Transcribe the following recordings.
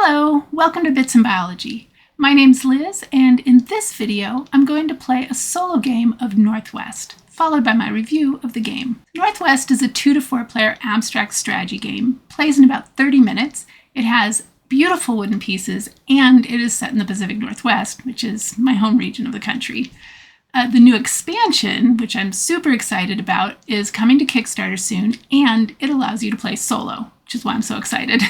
Hello, welcome to Bits in Biology. My name's Liz, and in this video, I'm going to play a solo game of Northwest, followed by my review of the game. Northwest is a 2 to 4 player abstract strategy game, plays in about 30 minutes. It has beautiful wooden pieces, and it is set in the Pacific Northwest, which is my home region of the country. The new expansion, which I'm super excited about, is coming to Kickstarter soon, and it allows you to play solo, which is why I'm so excited.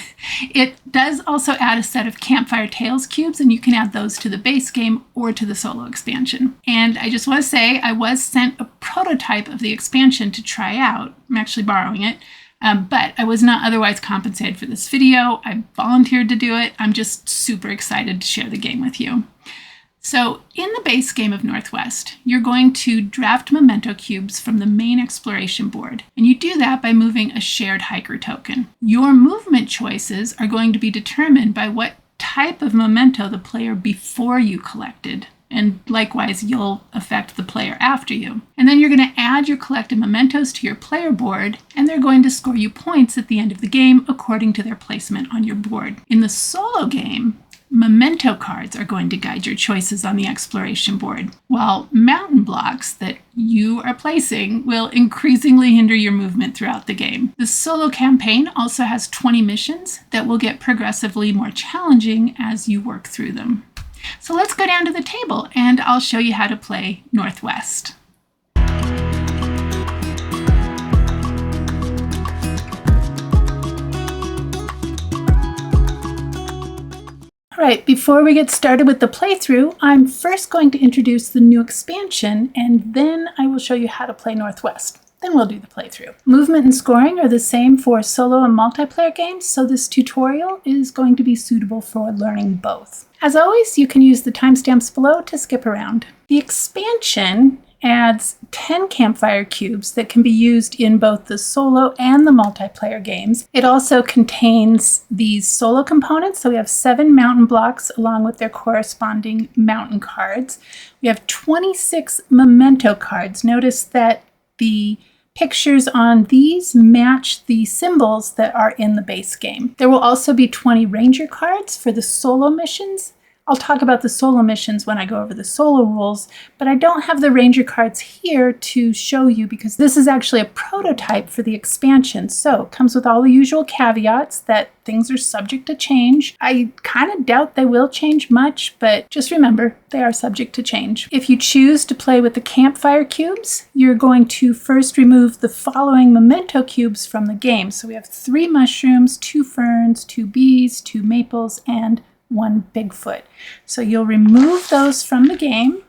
It does also add a set of Campfire Tale cubes, and you can add those to the base game or to the solo expansion. And I just want to say I was sent a prototype of the expansion to try out. I'm actually borrowing it, but I was not otherwise compensated for this video. I volunteered to do it. I'm just super excited to share the game with you. So in the base game of Northwest, you're going to draft memento cubes from the main exploration board, and you do that by moving a shared hiker token. Your movement choices are going to be determined by what type of memento the player before you collected, and likewise you'll affect the player after you. And then you're going to add your collected mementos to your player board, and they're going to score you points at the end of the game according to their placement on your board. In the solo game, memento cards are going to guide your choices on the exploration board, while mountain blocks that you are placing will increasingly hinder your movement throughout the game. The solo campaign also has 20 missions that will get progressively more challenging as you work through them. So let's go down to the table and I'll show you how to play Northwest. All right, before we get started with the playthrough, I'm first going to introduce the new expansion, and then I will show you how to play Northwest. Then we'll do the playthrough. Movement and scoring are the same for solo and multiplayer games, so this tutorial is going to be suitable for learning both. As always, you can use the timestamps below to skip around. The expansion adds 10 campfire cubes that can be used in both the solo and the multiplayer games. It also contains these solo components, so we have 7 mountain blocks along with their corresponding mountain cards. We have 26 memento cards. Notice that the pictures on these match the symbols that are in the base game. There will also be 20 ranger cards for the solo missions. I'll talk about the solo missions when I go over the solo rules, but I don't have the ranger cards here to show you because this is actually a prototype for the expansion. So it comes with all the usual caveats that things are subject to change. I kind of doubt they will change much, but just remember they are subject to change. If you choose to play with the campfire cubes, you're going to first remove the following memento cubes from the game. So we have 3 mushrooms, 2 ferns, 2 bees, 2 maples, and 1 Bigfoot. So you'll remove those from the game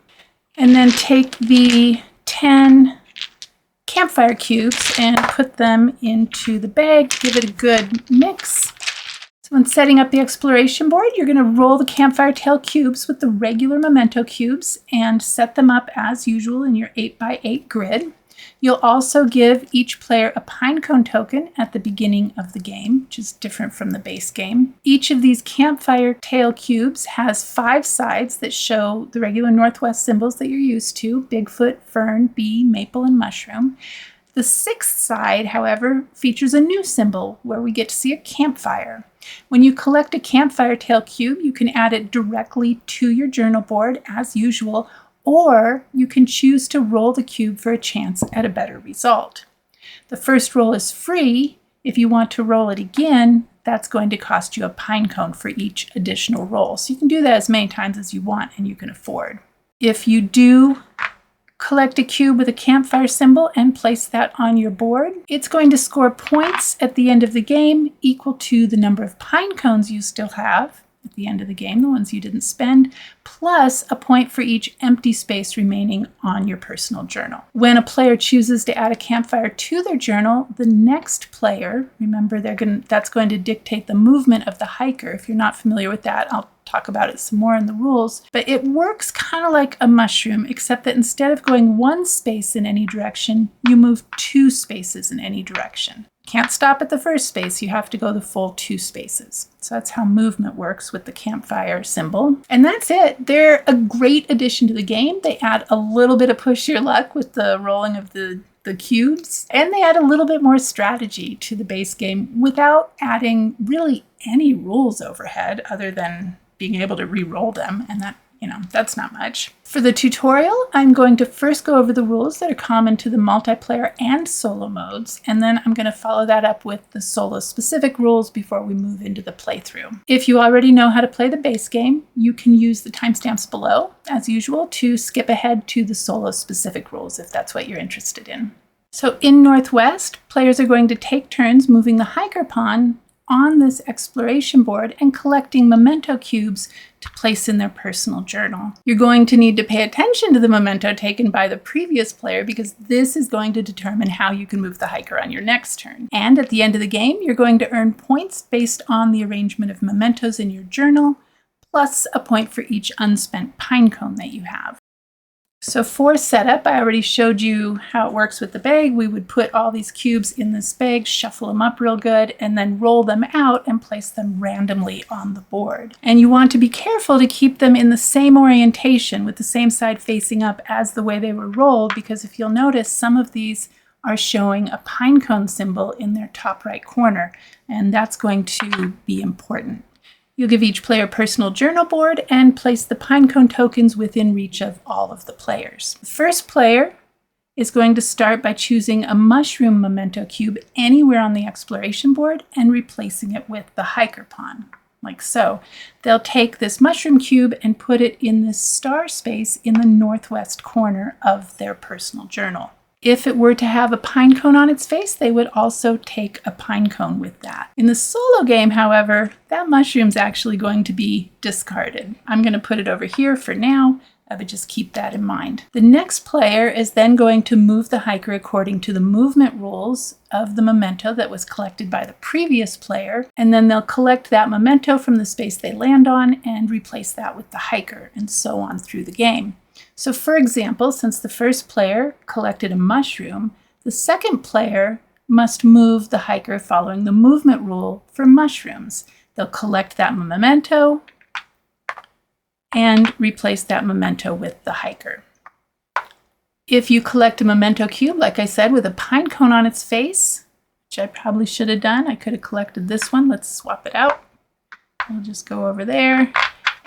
and then take the 10 campfire cubes and put them into the bag. Give it a good mix. So when setting up the exploration board, you're going to roll the Campfire Tale cubes with the regular memento cubes and set them up as usual in your 8x8 grid. You'll also give each player a Pinecone token at the beginning of the game, which is different from the base game. Each of these Campfire Tale cubes has 5 sides that show the regular Northwest symbols that you're used to: Bigfoot, fern, bee, maple, and mushroom. The 6th side, however, features a new symbol where we get to see a campfire. When you collect a Campfire Tale cube, you can add it directly to your journal board as usual, or you can choose to roll the cube for a chance at a better result. The first roll is free. If you want to roll it again, that's going to cost you a Pinecone for each additional roll. So you can do that as many times as you want and you can afford. If you do collect a cube with a campfire symbol and place that on your board, it's going to score points at the end of the game equal to the number of Pinecones you still have at the end of the game, the ones you didn't spend, plus a point for each empty space remaining on your personal journal. When a player chooses to add a campfire to their journal, the next player, remember that's going to dictate the movement of the hiker. If you're not familiar with that, I'll talk about it some more in the rules, but it works kind of like a mushroom, except that instead of going 1 space in any direction, you move 2 spaces in any direction. Can't stop at the first space, you have to go the full 2 spaces. So that's how movement works with the campfire symbol. And that's it. They're a great addition to the game. They add a little bit of push your luck with the rolling of the the cubes, and they add a little bit more strategy to the base game without adding really any rules overhead other than being able to re-roll them, and that's not much. For the tutorial, I'm going to first go over the rules that are common to the multiplayer and solo modes, and then I'm going to follow that up with the solo specific rules before we move into the playthrough. If you already know how to play the base game, you can use the timestamps below, as usual, to skip ahead to the solo specific rules if that's what you're interested in. So in Northwest, players are going to take turns moving the hiker pawn on this exploration board and collecting memento cubes to place in their personal journal. You're going to need to pay attention to the memento taken by the previous player because this is going to determine how you can move the hiker on your next turn. And at the end of the game, you're going to earn points based on the arrangement of mementos in your journal, plus a point for each unspent pinecone that you have. So for setup, I already showed you how it works with the bag. We would put all these cubes in this bag, shuffle them up real good, and then roll them out and place them randomly on the board. And you want to be careful to keep them in the same orientation with the same side facing up as the way they were rolled, because if you'll notice, some of these are showing a pinecone symbol in their top right corner, and that's going to be important. You'll give each player a personal journal board and place the pinecone tokens within reach of all of the players. The first player is going to start by choosing a mushroom memento cube anywhere on the exploration board and replacing it with the hiker pawn, like so. They'll take this mushroom cube and put it in this star space in the northwest corner of their personal journal. If it were to have a pinecone on its face, they would also take a pinecone with that. In the solo game, however, that mushroom's actually going to be discarded. I'm going to put it over here for now, but just keep that in mind. The next player is then going to move the hiker according to the movement rules of the memento that was collected by the previous player, and then they'll collect that memento from the space they land on and replace that with the hiker, and so on through the game. So for example, since the first player collected a mushroom, the second player must move the hiker following the movement rule for mushrooms. They'll collect that memento and replace that memento with the hiker. If you collect a memento cube, like I said, with a pinecone on its face, which I probably should have done, I could have collected this one. Let's swap it out. We'll just go over there.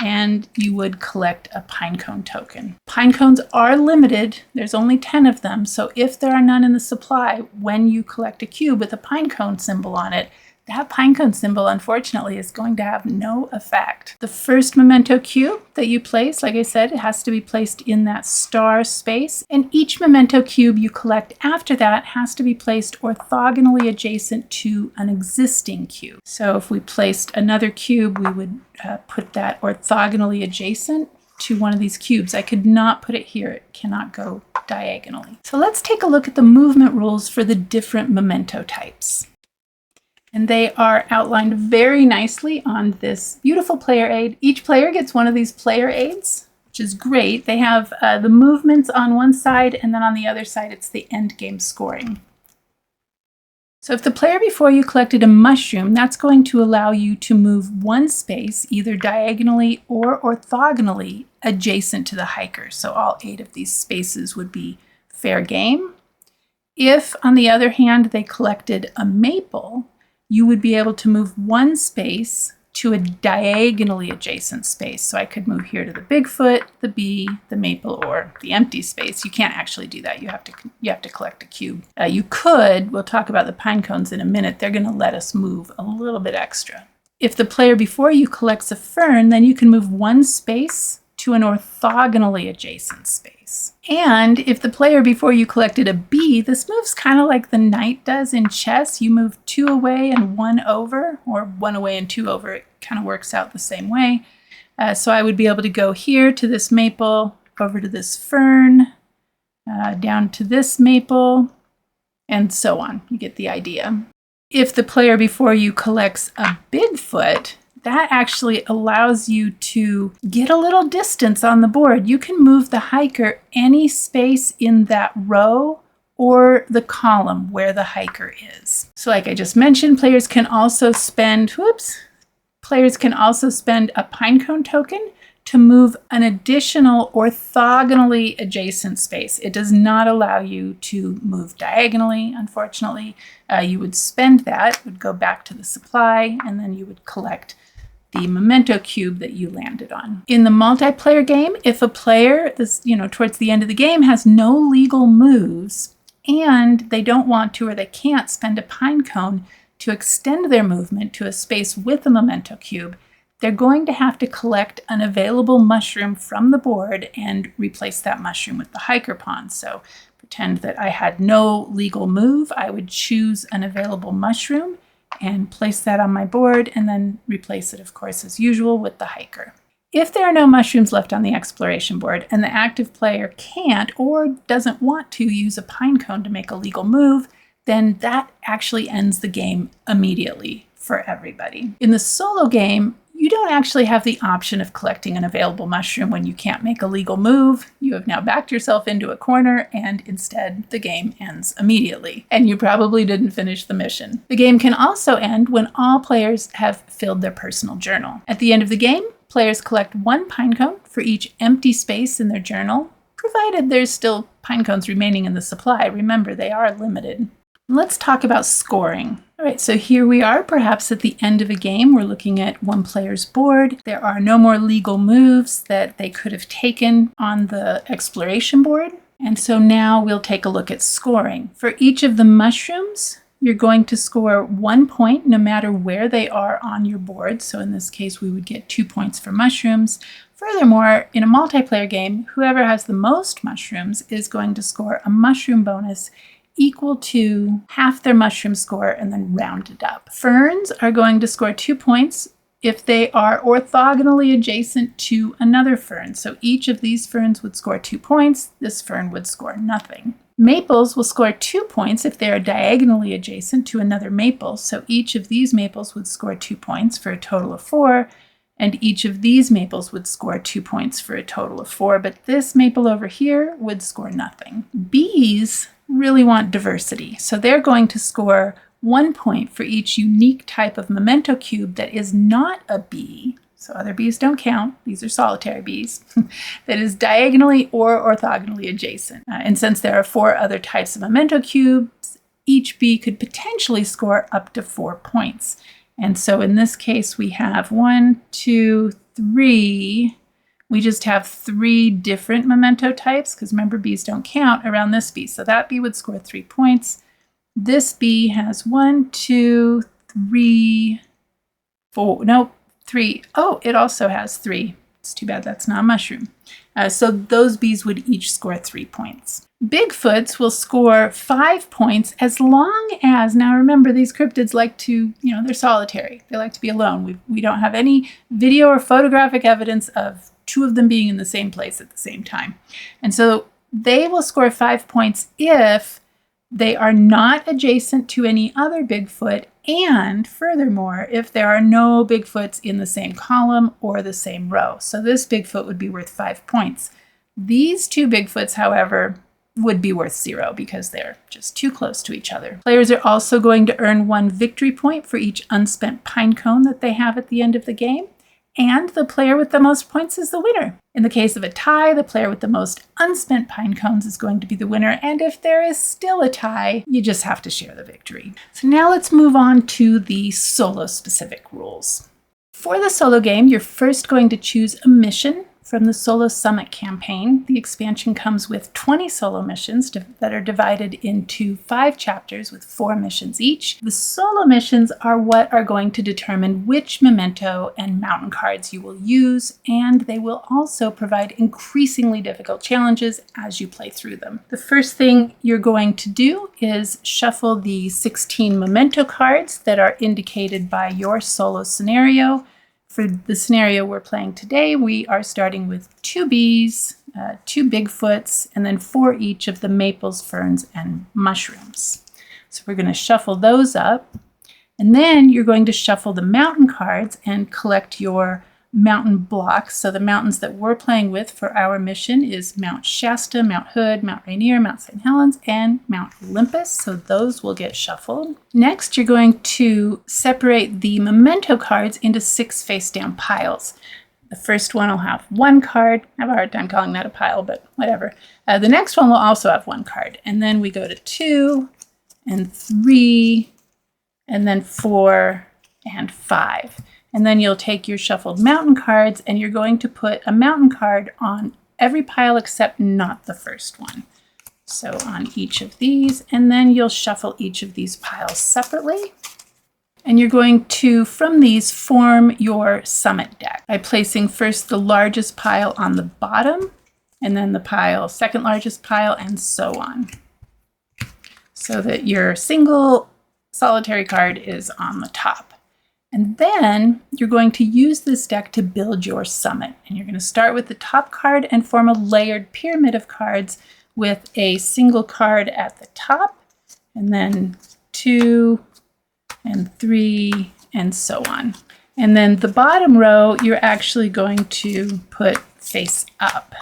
And you would collect a pinecone token. Pinecones are limited. There's only 10 of them. So if there are none in the supply, when you collect a cube with a pinecone symbol on it, that pinecone symbol, unfortunately, is going to have no effect. The first memento cube that you place, like I said, it has to be placed in that star space. And each memento cube you collect after that has to be placed orthogonally adjacent to an existing cube. So if we placed another cube, we would put that orthogonally adjacent to one of these cubes. I could not put it here. It cannot go diagonally. So let's take a look at the movement rules for the different memento types. And they are outlined very nicely on this beautiful player aid. Each player gets one of these player aids, which is great. They have the movements on one side, and then on the other side, it's the end game scoring. So if the player before you collected a mushroom, that's going to allow you to move one space, either diagonally or orthogonally, adjacent to the hiker. So all 8 of these spaces would be fair game. If, on the other hand, they collected a maple, you would be able to move one space to a diagonally adjacent space. So I could move here to the Bigfoot, the bee, the maple, or the empty space. You can't actually do that. You have to collect a cube. You could, we'll talk about the pinecones in a minute, they're going to let us move a little bit extra. If the player before you collects a fern, then you can move one space to an orthogonally adjacent space. And if the player before you collected a bee, this moves kind of like the knight does in chess. You move 2 away and 1 over, or 1 away and 2 over. It kind of works out the same way. So I would be able to go here to this maple, over to this fern, down to this maple, and so on. You get the idea. If the player before you collects a Bigfoot, that actually allows you to get a little distance on the board. You can move the hiker any space in that row or the column where the hiker is. So like I just mentioned, players can also spend a pinecone token to move an additional orthogonally adjacent space. It does not allow you to move diagonally, unfortunately. You would spend that, would go back to the supply, and then you would collect the memento cube that you landed on. In the multiplayer game, if a player, towards the end of the game, has no legal moves and they don't want to or they can't spend a Pinecone to extend their movement to a space with a memento cube, they're going to have to collect an available mushroom from the board and replace that mushroom with the hiker pawn. So pretend that I had no legal move. I would choose an available mushroom and place that on my board, and then replace it, of course, as usual, with the hiker. If there are no mushrooms left on the exploration board and the active player can't or doesn't want to use a Pinecone to make a legal move, then that actually ends the game immediately for everybody. In the solo game, you don't actually have the option of collecting an available mushroom when you can't make a legal move. You have now backed yourself into a corner, and instead the game ends immediately. And you probably didn't finish the mission. The game can also end when all players have filled their personal journal. At the end of the game, players collect 1 Pinecone for each empty space in their journal, provided there's still Pinecones remaining in the supply. Remember, they are limited. Let's talk about scoring. All right, so here we are, perhaps at the end of a game. We're looking at one player's board. There are no more legal moves that they could have taken on the exploration board. And so now we'll take a look at scoring. For each of the mushrooms, you're going to score 1 point no matter where they are on your board. So in this case, we would get 2 points for mushrooms. Furthermore, in a multiplayer game, whoever has the most mushrooms is going to score a mushroom bonus equal to half their mushroom score and then rounded up. Ferns are going to score 2 points if they are orthogonally adjacent to another fern. So each of these ferns would score 2 points. This fern would score nothing. Maples will score 2 points if they are diagonally adjacent to another maple. So each of these maples would score 2 points for a total of 4. And each of these maples would score 2 points for a total of 4. But this maple over here would score nothing. Bees really want diversity. So they're going to score 1 point for each unique type of memento cube that is not a bee. So other bees don't count. These are solitary bees. That is diagonally or orthogonally adjacent. And since there are 4 other types of memento cubes, each bee could potentially score up to 4 points. And so in this case, we have 1, 2, 3. We just have 3 different memento types, because remember, bees don't count around this bee. So that bee would score 3 points. This bee has 1, 2, 3, 4. Nope, 3. Oh, it also has 3. It's too bad that's not a mushroom. So those bees would each score 3 points. Bigfoots will score 5 points as long as, now remember, these cryptids like to, they're solitary. They like to be alone. We don't have any video or photographic evidence of 2 of them being in the same place at the same time. And so they will score 5 points if they are not adjacent to any other Bigfoot, and furthermore, if there are no Bigfoots in the same column or the same row. So this Bigfoot would be worth 5 points. These 2 Bigfoots, however, would be worth 0 because they're just too close to each other. Players are also going to earn 1 victory point for each unspent Pinecone that they have at the end of the game. And the player with the most points is the winner. In the case of a tie, the player with the most unspent Pinecones is going to be the winner. And if there is still a tie, you just have to share the victory. So now let's move on to the solo-specific rules. For the solo game, you're first going to choose a mission from the Solo Summit campaign. The expansion comes with 20 solo missions that are divided into 5 chapters with 4 missions each. The solo missions are what are going to determine which memento and mountain cards you will use, and they will also provide increasingly difficult challenges as you play through them. The first thing you're going to do is shuffle the 16 memento cards that are indicated by your solo scenario. For the scenario we're playing today, we are starting with 2 bees, 2 Bigfoots, and then 4 each of the maples, ferns, and mushrooms. So we're going to shuffle those up. And then you're going to shuffle the mountain cards and collect your mountain blocks. So the mountains that we're playing with for our mission is Mount Shasta, Mount Hood, Mount Rainier, Mount St. Helens, and Mount Olympus. So those will get shuffled. Next, you're going to separate the memento cards into 6 face-down piles. The first one will have one card. I have a hard time calling that a pile, but whatever. The next one will also have one card. And then we go to 2 and 3 and then 4 and 5. And then you'll take your shuffled mountain cards and you're going to put a mountain card on every pile except not the first one. So on each of these, and then you'll shuffle each of these piles separately. And you're going to, from these, form your summit deck by placing first the largest pile on the bottom, and then the second largest pile, and so on. So that your single solitary card is on the top. And then you're going to use this deck to build your summit. And you're going to start with the top card and form a layered pyramid of cards with a single card at the top, and then 2 and 3 and so on. And then the bottom row, you're actually going to put face up.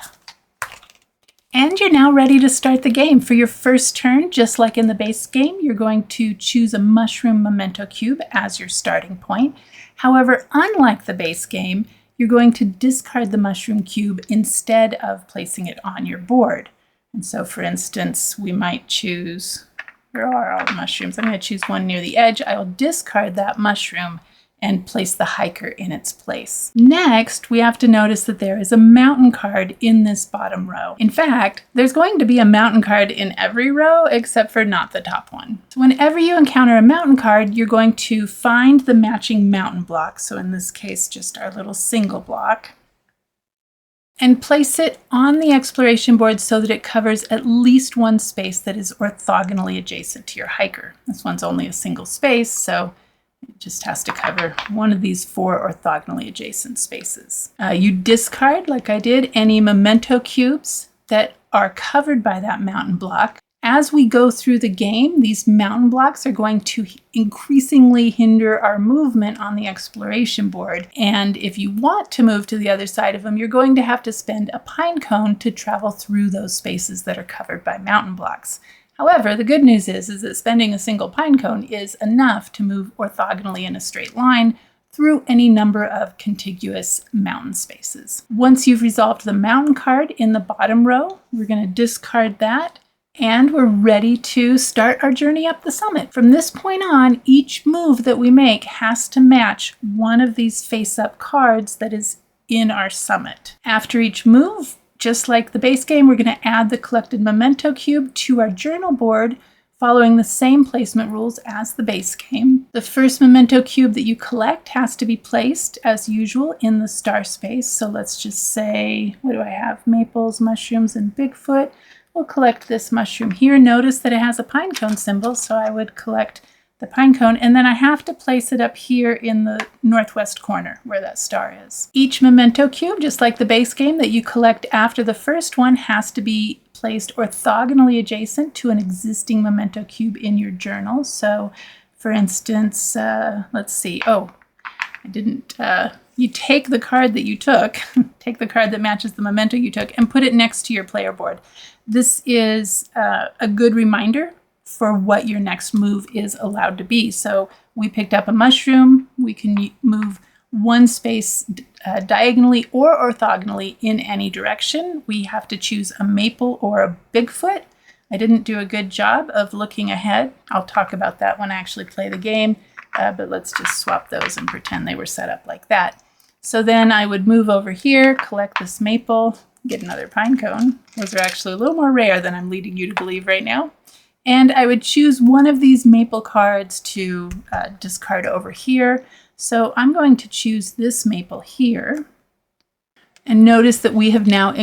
And you're now ready to start the game. For your first turn, just like in the base game, you're going to choose a mushroom memento cube as your starting point. However, unlike the base game, you're going to discard the mushroom cube instead of placing it on your board. And so, for instance, we might choose, where are all the mushrooms? I'm going to choose one near the edge. I'll discard that mushroom and place the hiker in its place. Next, we have to notice that there is a mountain card in this bottom row. In fact, there's going to be a mountain card in every row except for not the top one. So whenever you encounter a mountain card, you're going to find the matching mountain block. So in this case, just our little single block, and place it on the exploration board so that it covers at least one space that is orthogonally adjacent to your hiker. This one's only a single space, so it just has to cover one of these 4 orthogonally adjacent spaces. You discard, like I did, any memento cubes that are covered by that mountain block. As we go through the game, these mountain blocks are going to increasingly hinder our movement on the exploration board. And if you want to move to the other side of them, you're going to have to spend a pinecone to travel through those spaces that are covered by mountain blocks. However, the good news is that spending a single pinecone is enough to move orthogonally in a straight line through any number of contiguous mountain spaces. Once you've resolved the mountain card in the bottom row, we're going to discard that. And we're ready to start our journey up the summit. From this point on, each move that we make has to match one of these face-up cards that is in our summit. After each move, just like the base game, we're going to add the collected memento cube to our journal board, following the same placement rules as the base game. The first memento cube that you collect has to be placed, as usual, in the star space. So let's just say, what do I have? Maples, mushrooms, and Bigfoot. We'll collect this mushroom here. Notice that it has a pinecone symbol, so I would collect the pinecone, and then I have to place it up here in the northwest corner where that star is. Each memento cube, just like the base game that you collect after the first one, has to be placed orthogonally adjacent to an existing memento cube in your journal. So, for instance, let's see. Oh, I didn't. You take the card that you took, take the card that matches the memento you took, and put it next to your player board. This is a good reminder for what your next move is allowed to be. So we picked up a mushroom. We can move one space diagonally or orthogonally in any direction. We have to choose a maple or a Bigfoot. I didn't do a good job of looking ahead. I'll talk about that when I actually play the game, but let's just swap those and pretend they were set up like that. So then I would move over here, collect this maple, get another pinecone. Those are actually a little more rare than I'm leading you to believe right now. And I would choose one of these maple cards to discard over here. So I'm going to choose this maple here. And notice that we have now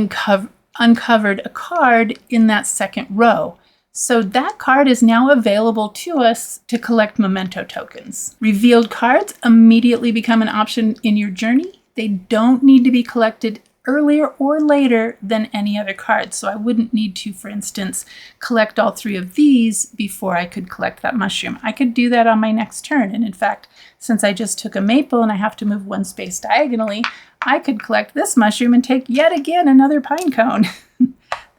uncovered a card in that second row. So that card is now available to us to collect memento tokens. Revealed cards immediately become an option in your journey. They don't need to be collected earlier or later than any other card. So I wouldn't need to, for instance, collect all 3 of these before I could collect that mushroom. I could do that on my next turn. And in fact, since I just took a maple and I have to move one space diagonally, I could collect this mushroom and take yet again another pinecone.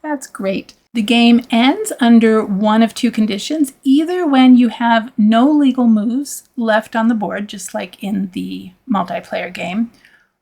That's great. The game ends under one of 2 conditions, either when you have no legal moves left on the board, just like in the multiplayer game,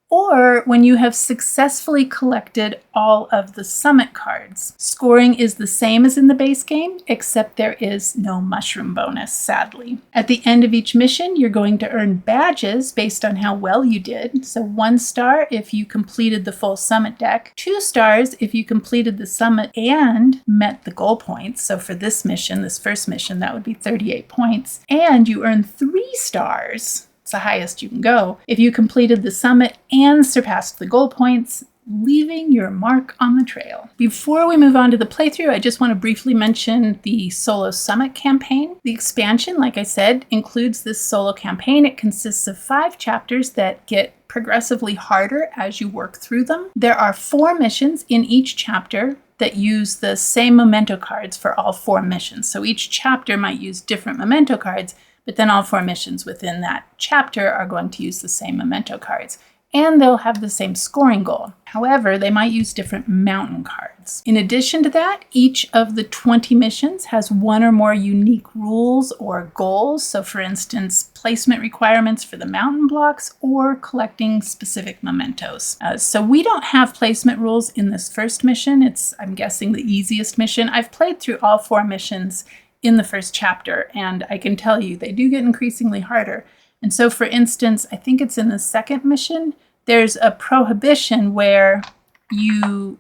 or when you have successfully collected all of the summit cards. Scoring is the same as in the base game, except there is no mushroom bonus, sadly. At the end of each mission, you're going to earn badges based on how well you did. So 1 star if you completed the full summit deck, 2 stars if you completed the summit and met the goal points. So for this mission, this first mission, that would be 38 points. And you earn 3 stars. It's the highest you can go if you completed the summit and surpassed the goal points, leaving your mark on the trail. Before we move on to the playthrough, I just want to briefly mention the solo summit campaign. The expansion, like I said, includes this solo campaign. It consists of 5 chapters that get progressively harder as you work through them. There are 4 missions in each chapter that use the same memento cards for all 4 missions. So each chapter might use different memento cards, but then all 4 missions within that chapter are going to use the same memento cards. And they'll have the same scoring goal. However, they might use different mountain cards. In addition to that, each of the 20 missions has 1 or more unique rules or goals. So for instance, placement requirements for the mountain blocks or collecting specific mementos. So we don't have placement rules in this first mission. It's, I'm guessing, the easiest mission. I've played through all 4 missions in the first chapter, and I can tell you they do get increasingly harder. And so for instance, I think it's in the second mission, there's a prohibition where you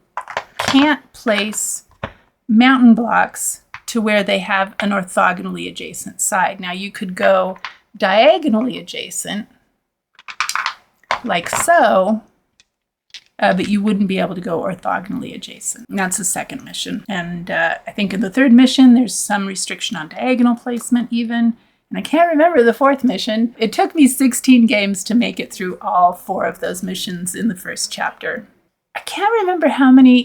can't place mountain blocks to where they have an orthogonally adjacent side. Now you could go diagonally adjacent, like so, but you wouldn't be able to go orthogonally adjacent. And that's the second mission. And I think in the third mission, there's some restriction on diagonal placement even. And I can't remember the fourth mission. It took me 16 games to make it through all 4 of those missions in the first chapter. I can't remember how many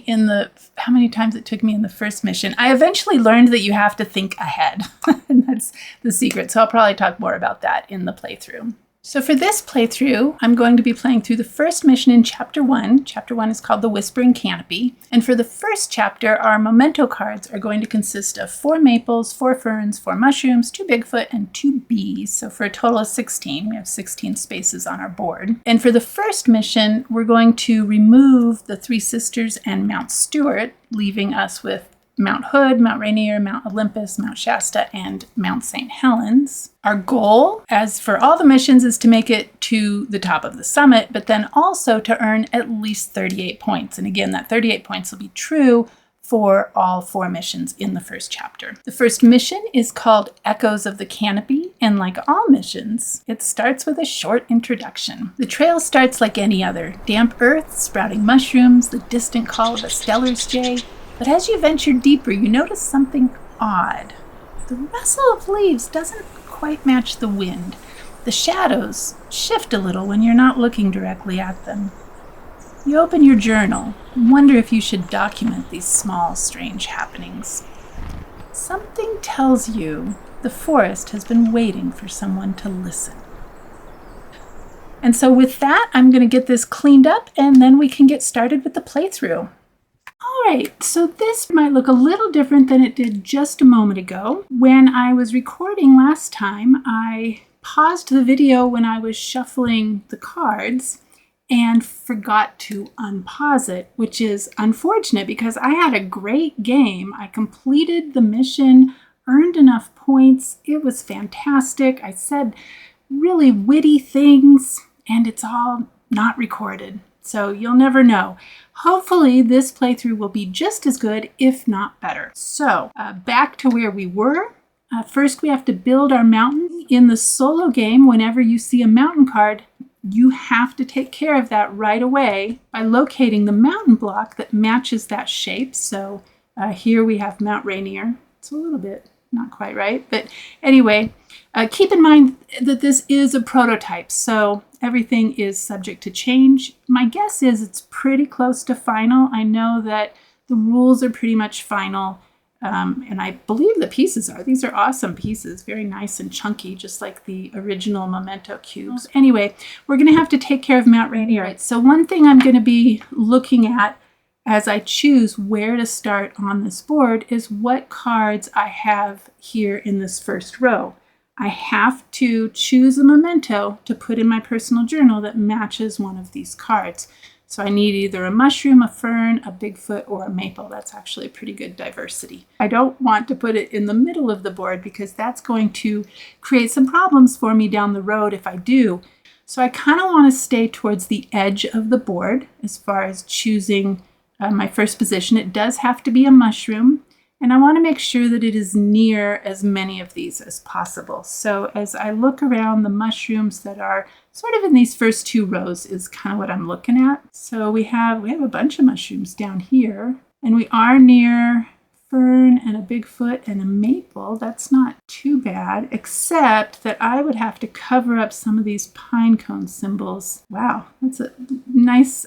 times it took me in the first mission. I eventually learned that you have to think ahead, and that's the secret. So I'll probably talk more about that in the playthrough. So for this playthrough, I'm going to be playing through the first mission in Chapter 1. Chapter 1 is called The Whispering Canopy. And for the first chapter, our memento cards are going to consist of 4 maples, 4 ferns, 4 mushrooms, 2 Bigfoot, and 2 bees. So for a total of 16, we have 16 spaces on our board. And for the first mission, we're going to remove the 3 Sisters and Mount Stewart, leaving us with Mount Hood, Mount Rainier, Mount Olympus, Mount Shasta, and Mount St. Helens. Our goal, as for all the missions, is to make it to the top of the summit, but then also to earn at least 38 points. And again, that 38 points will be true for all 4 missions in the first chapter. The first mission is called Echoes of the Canopy, and like all missions, it starts with a short introduction. The trail starts like any other: damp earth, sprouting mushrooms, the distant call of a Steller's jay. But as you venture deeper, you notice something odd. The rustle of leaves doesn't quite match the wind. The shadows shift a little when you're not looking directly at them. You open your journal and wonder if you should document these small, strange happenings. Something tells you the forest has been waiting for someone to listen. And so with that, I'm going to get this cleaned up and then we can get started with the playthrough. All right, so this might look a little different than it did just a moment ago. When I was recording last time, I paused the video when I was shuffling the cards and forgot to unpause it, which is unfortunate because I had a great game. I completed the mission, earned enough points. It was fantastic. I said really witty things, and it's all not recorded. So you'll never know. Hopefully this playthrough will be just as good, if not better. So back to where we were. First we have to build our mountain. In the solo game, whenever you see a mountain card, you have to take care of that right away by locating the mountain block that matches that shape. So here we have Mount Rainier. It's a little bit not quite right, but anyway, keep in mind that this is a prototype, so everything is subject to change. My guess is it's pretty close to final. I know that the rules are pretty much final, and I believe the pieces are. These are awesome pieces, very nice and chunky, just like the original memento cubes. Anyway, we're going to have to take care of Mount Rainier. Right, so one thing I'm going to be looking at as I choose where to start on this board is what cards I have here in this first row. I have to choose a memento to put in my personal journal that matches one of these cards. So I need either a mushroom, a fern, a Bigfoot, or a maple. That's actually a pretty good diversity. I don't want to put it in the middle of the board because that's going to create some problems for me down the road if I do. So I kind of want to stay towards the edge of the board as far as choosing my first position. It does have to be a mushroom, and I want to make sure that it is near as many of these as possible. So as I look around, the mushrooms that are sort of in these first two rows is kind of what I'm looking at. So we have a bunch of mushrooms down here, and we are near fern and a Bigfoot and a maple. That's not too bad, except that I would have to cover up some of these pine cone symbols. Wow, that's a nice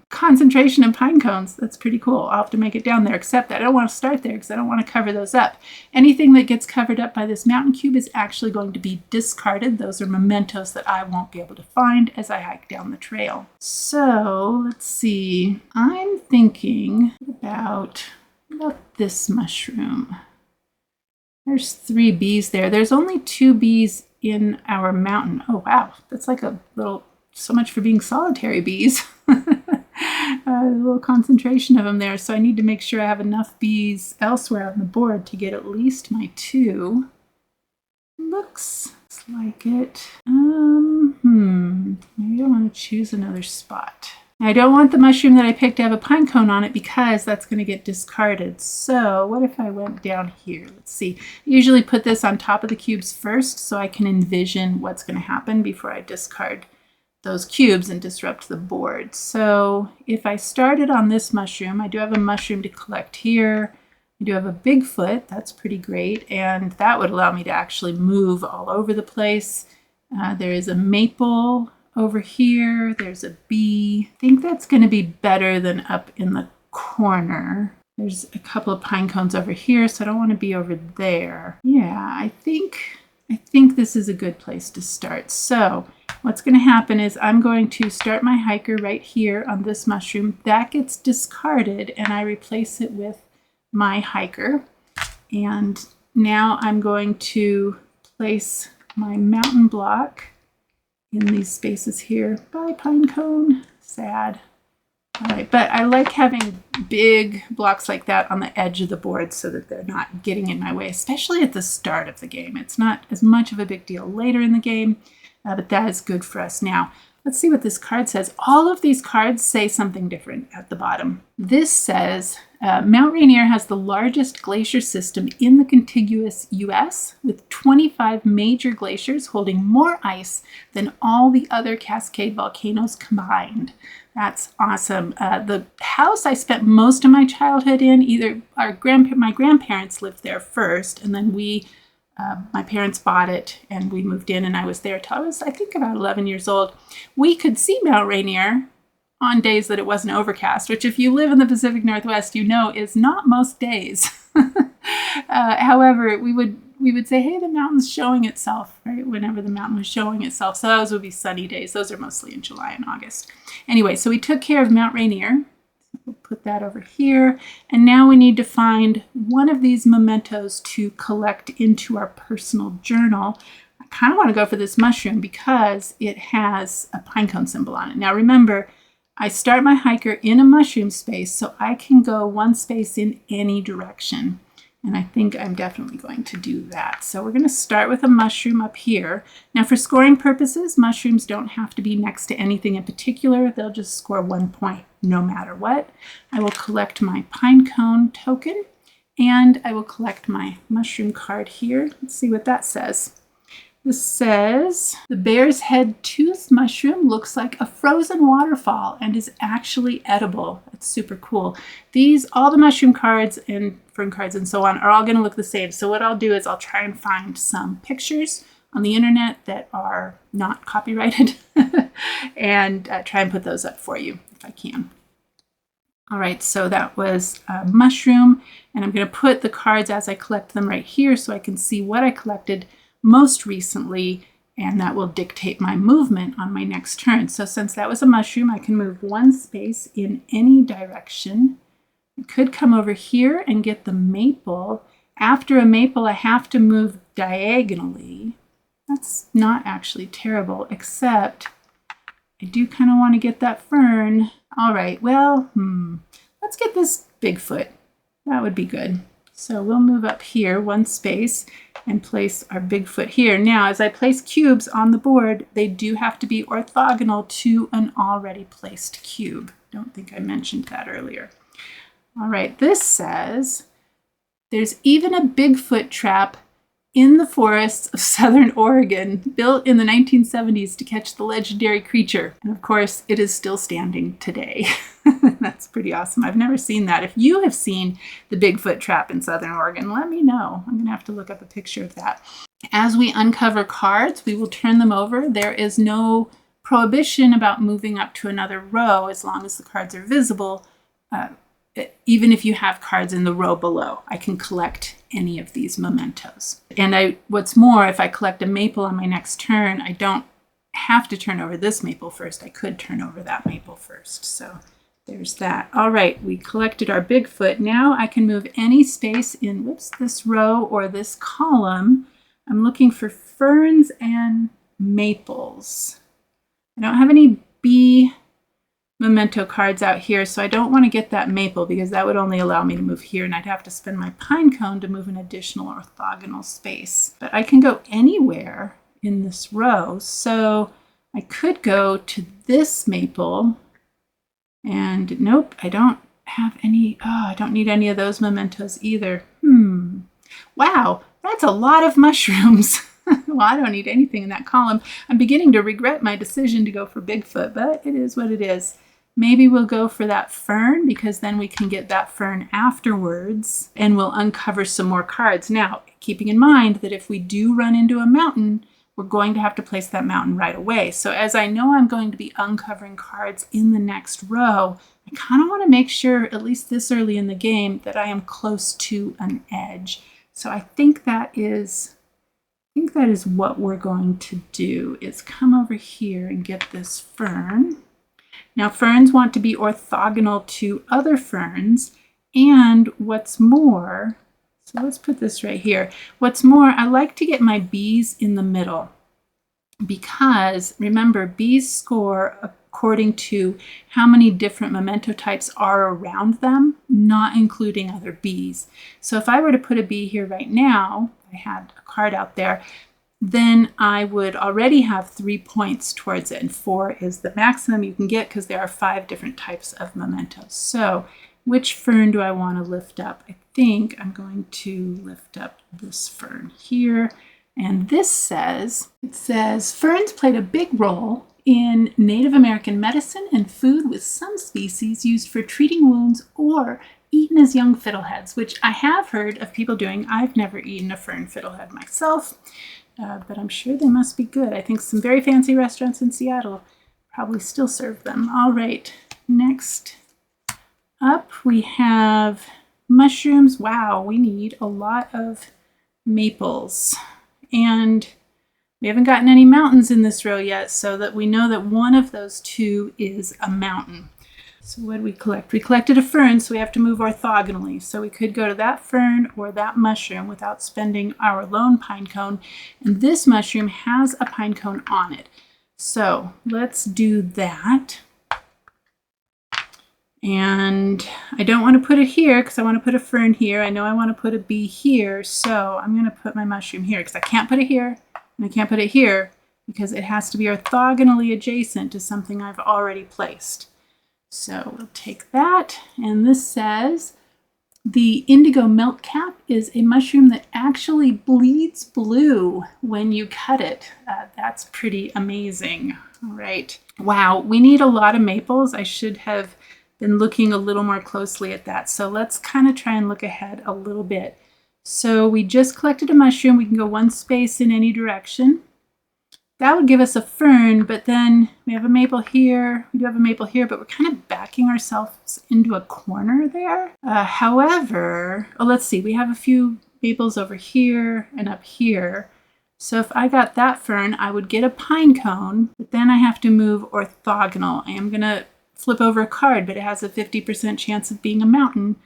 concentration of pine cones. That's pretty cool. I'll have to make it down there, except that I don't want to start there because I don't want to cover those up. Anything that gets covered up by this mountain cube is actually going to be discarded. Those are mementos that I won't be able to find as I hike down the trail. So let's see. I'm thinking about this mushroom. There's 3 bees there. There's only 2 bees in our mountain. Oh wow, that's like a little, so much for being solitary bees. A little concentration of them there. So I need to make sure I have enough bees elsewhere on the board to get at least my 2. Looks like it. Maybe I want to choose another spot. I don't want the mushroom that I picked to have a pine cone on it because that's going to get discarded. So what if I went down here? Let's see. I usually put this on top of the cubes first so I can envision what's going to happen before I discard those cubes and disrupt the board. So if I started on this mushroom, I do have a mushroom to collect here. I do have a Bigfoot. That's pretty great. And that would allow me to actually move all over the place. There is a maple over here. There's a bee. I think that's going to be better than up in the corner. There's a couple of pine cones over here, so I don't want to be over there. Yeah, I think this is a good place to start. So what's going to happen is I'm going to start my hiker right here on this mushroom. That gets discarded, and I replace it with my hiker. And now I'm going to place my mountain block in these spaces here. Bye, pine cone. Sad. All right, but I like having big blocks like that on the edge of the board so that they're not getting in my way, especially at the start of the game. It's not as much of a big deal later in the game, but that is good for us now. Let's see what this card says. All of these cards say something different at the bottom. This says, Mount Rainier has the largest glacier system in the contiguous US, with 25 major glaciers holding more ice than all the other Cascade volcanoes combined. That's awesome. The house I spent most of my childhood in, either my grandparents lived there first, and then my parents bought it and we moved in, and I was there till I was, I think, about 11 years old. We could see Mount Rainier on days that it wasn't overcast, which if you live in the Pacific Northwest, you know is not most days. However, we would say, hey, the mountain's showing itself, right? Whenever the mountain was showing itself. So those would be sunny days. Those are mostly in July and August. Anyway, so we took care of Mount Rainier. We'll put that over here. And now we need to find one of these mementos to collect into our personal journal. I kind of want to go for this mushroom because it has a pinecone symbol on it. Now remember, I start my hiker in a mushroom space, so I can go one space in any direction. And I think I'm definitely going to do that. So we're going to start with a mushroom up here. Now for scoring purposes, mushrooms don't have to be next to anything in particular. They'll just score 1 point no matter what. I will collect my pinecone token, and I will collect my mushroom card here. Let's see what that says. This says, the bear's head tooth mushroom looks like a frozen waterfall and is actually edible. It's super cool. All the mushroom cards and fern cards and so on are all going to look the same. So what I'll do is I'll try and find some pictures on the internet that are not copyrighted and try and put those up for you if I can. All right, so that was a mushroom, and I'm going to put the cards as I collect them right here so I can see what I collected most recently, and that will dictate my movement on my next turn. So since that was a mushroom, I can move one space in any direction. I could come over here and get the maple. After a maple, I have to move diagonally. That's not actually terrible, except I do kind of want to get that fern. All right, well, let's get this Bigfoot. That would be good. So we'll move up here one space and place our Bigfoot here. Now, as I place cubes on the board, they do have to be orthogonal to an already placed cube. Don't think I mentioned that earlier. All right, this says, there's even a Bigfoot trap in the forests of southern Oregon, built in the 1970s to catch the legendary creature. And of course, it is still standing today. That's pretty awesome. I've never seen that. If you have seen the Bigfoot trap in southern Oregon, let me know. I'm gonna have to look up a picture of that. As we uncover cards, we will turn them over. There is no prohibition about moving up to another row as long as the cards are visible. Even if you have cards in the row below, I can collect any of these mementos. And what's more, if I collect a maple on my next turn, I don't have to turn over this maple first. I could turn over that maple first. So there's that. All right, we collected our Bigfoot. Now I can move any space in, this row or this column. I'm looking for ferns and maples. I don't have any bee memento cards out here, so I don't want to get that maple because that would only allow me to move here, and I'd have to spend my Pinecone to move an additional orthogonal space. But I can go anywhere in this row, so I could go to this maple, and nope, I don't have any, I don't need any of those mementos either. Wow, that's a lot of mushrooms. Well, I don't need anything in that column. I'm beginning to regret my decision to go for Bigfoot, but it is what it is. Maybe we'll go for that fern because then we can get that fern afterwards and we'll uncover some more cards. Now, keeping in mind that if we do run into a mountain, we're going to have to place that mountain right away. So as I know I'm going to be uncovering cards in the next row, I kind of want to make sure, at least this early in the game, that I am close to an edge. So I think that is what we're going to do, is come over here and get this fern. Now, ferns want to be orthogonal to other ferns, and what's more, so let's put this right here. What's more, I like to get my bees in the middle because, remember, bees score according to how many different memento types are around them, not including other bees. So if I were to put a bee here right now, I had a card out there, then I would already have 3 points towards it, and 4 is the maximum you can get because there are 5 different types of mementos. So which fern do I want to lift up? I think I'm going to lift up this fern here. And this says, ferns played a big role in Native American medicine and food, with some species used for treating wounds or eaten as young fiddleheads, which I have heard of people doing. I've never eaten a fern fiddlehead myself. But I'm sure they must be good. I think some very fancy restaurants in Seattle probably still serve them. All right, next up we have mushrooms. Wow, we need a lot of maples. And we haven't gotten any mountains in this row yet, so that we know that one of those two is a mountain. So what did we collect? We collected a fern, so we have to move orthogonally. So we could go to that fern or that mushroom without spending our lone Pinecone. And this mushroom has a Pinecone on it. So let's do that. And I don't want to put it here because I want to put a fern here. I know I want to put a bee here, so I'm going to put my mushroom here because I can't put it here and I can't put it here because it has to be orthogonally adjacent to something I've already placed. So we'll take that, and this says the indigo milk cap is a mushroom that actually bleeds blue when you cut it. That's pretty amazing. All right. Wow, we need a lot of maples. I should have been looking a little more closely at that. So let's kind of try and look ahead a little bit. So we just collected a mushroom. We can go one space in any direction. That would give us a fern, but then we have a maple here. We do have a maple here, but we're kind of backing ourselves into a corner there. However, let's see. We have a few maples over here and up here. So if I got that fern, I would get a Pinecone, but then I have to move orthogonal. I am going to flip over a card, but it has a 50% chance of being a mountain,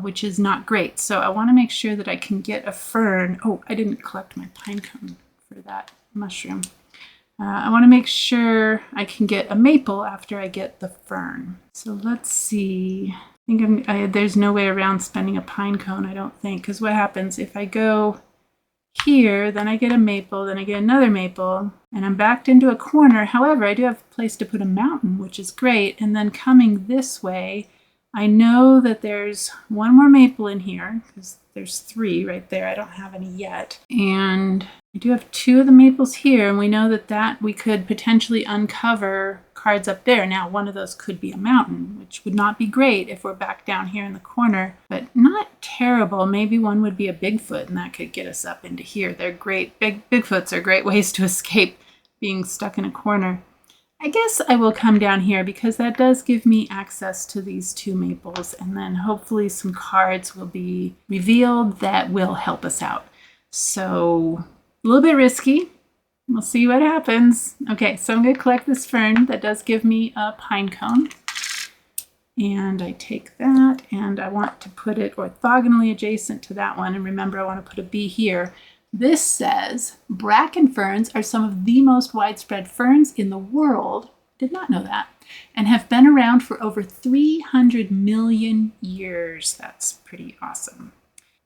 which is not great. So I want to make sure that I can get a fern. Oh, I didn't collect my Pinecone for that mushroom. I want to make sure I can get a maple after I get the fern. So let's see. I think there's no way around spending a pine cone, I don't think, because what happens if I go here, then I get a maple, then I get another maple, and I'm backed into a corner. However, I do have a place to put a mountain, which is great. And then coming this way, I know that there's one more maple in here, because there's 3 right there. I don't have any yet. And I do have 2 of the maples here, and we know that we could potentially uncover cards up there. Now, one of those could be a mountain, which would not be great if we're back down here in the corner, but not terrible. Maybe one would be a Bigfoot, and that could get us up into here. They're great. Bigfoots are great ways to escape being stuck in a corner. I guess I will come down here because that does give me access to these 2 maples, and then hopefully some cards will be revealed that will help us out. So a little bit risky. We'll see what happens. Okay, so I'm going to collect this fern. That does give me a pine cone. And I take that, and I want to put it orthogonally adjacent to that one. And remember, I want to put a B here. This says, bracken ferns are some of the most widespread ferns in the world. Did not know that. And have been around for over 300 million years. That's pretty awesome.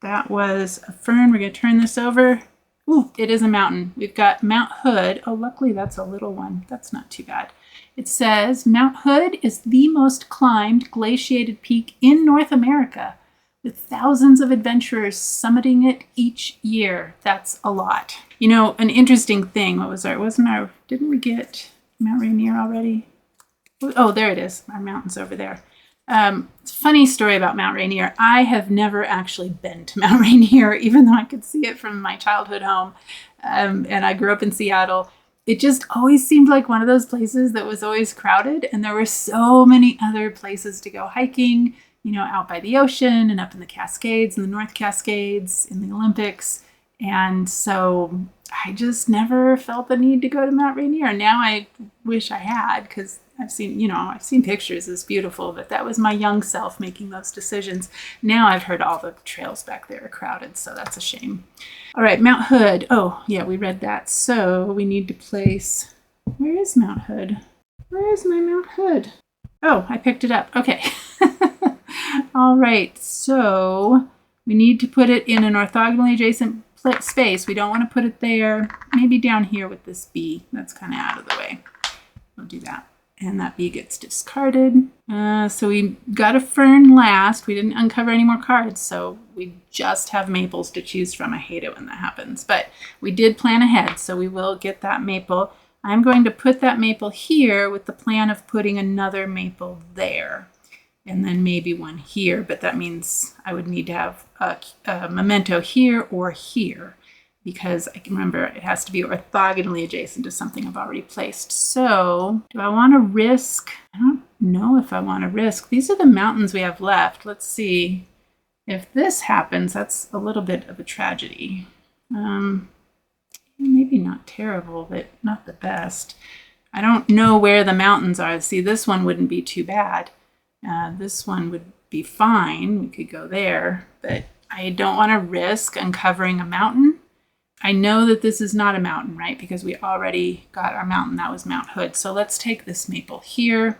That was a fern. We're going to turn this over. Ooh, it is a mountain. We've got Mount Hood. Oh, luckily that's a little one. That's not too bad. It says, Mount Hood is the most climbed glaciated peak in North America, with thousands of adventurers summiting it each year. That's a lot. You know, an interesting thing, didn't we get Mount Rainier already? Oh, there it is. Our mountain's over there. Funny story about Mount Rainier. I have never actually been to Mount Rainier, even though I could see it from my childhood home. And I grew up in Seattle. It just always seemed like one of those places that was always crowded. And there were so many other places to go hiking, you know, out by the ocean and up in the Cascades, in the North Cascades, in the Olympics. And so I just never felt the need to go to Mount Rainier. Now I wish I had, because I've seen pictures. It's beautiful, but that was my young self making those decisions. Now I've heard all the trails back there are crowded, so that's a shame. All right, Mount Hood. Oh, yeah, we read that. So we need to place, where is Mount Hood? Where is my Mount Hood? Oh, I picked it up. Okay. All right, so we need to put it in an orthogonally adjacent space. We don't want to put it there. Maybe down here with this B. That's kind of out of the way. We'll do that. And that B gets discarded. So we got a fern last. We didn't uncover any more cards, so we just have maples to choose from. I hate it when that happens. But we did plan ahead, so we will get that maple. I'm going to put that maple here with the plan of putting another maple there. And then maybe one here, but that means I would need to have a memento here or here, because I can remember it has to be orthogonally adjacent to something I've already placed. So do I want to risk? I don't know if I want to risk. These are the mountains we have left. Let's see. If this happens, that's a little bit of a tragedy. Maybe not terrible, but not the best. I don't know where the mountains are. See, this one wouldn't be too bad. This one would be fine. We could go there, but I don't want to risk uncovering a mountain. I know that this is not a mountain, right? Because we already got our mountain. That was Mount Hood. So let's take this maple here.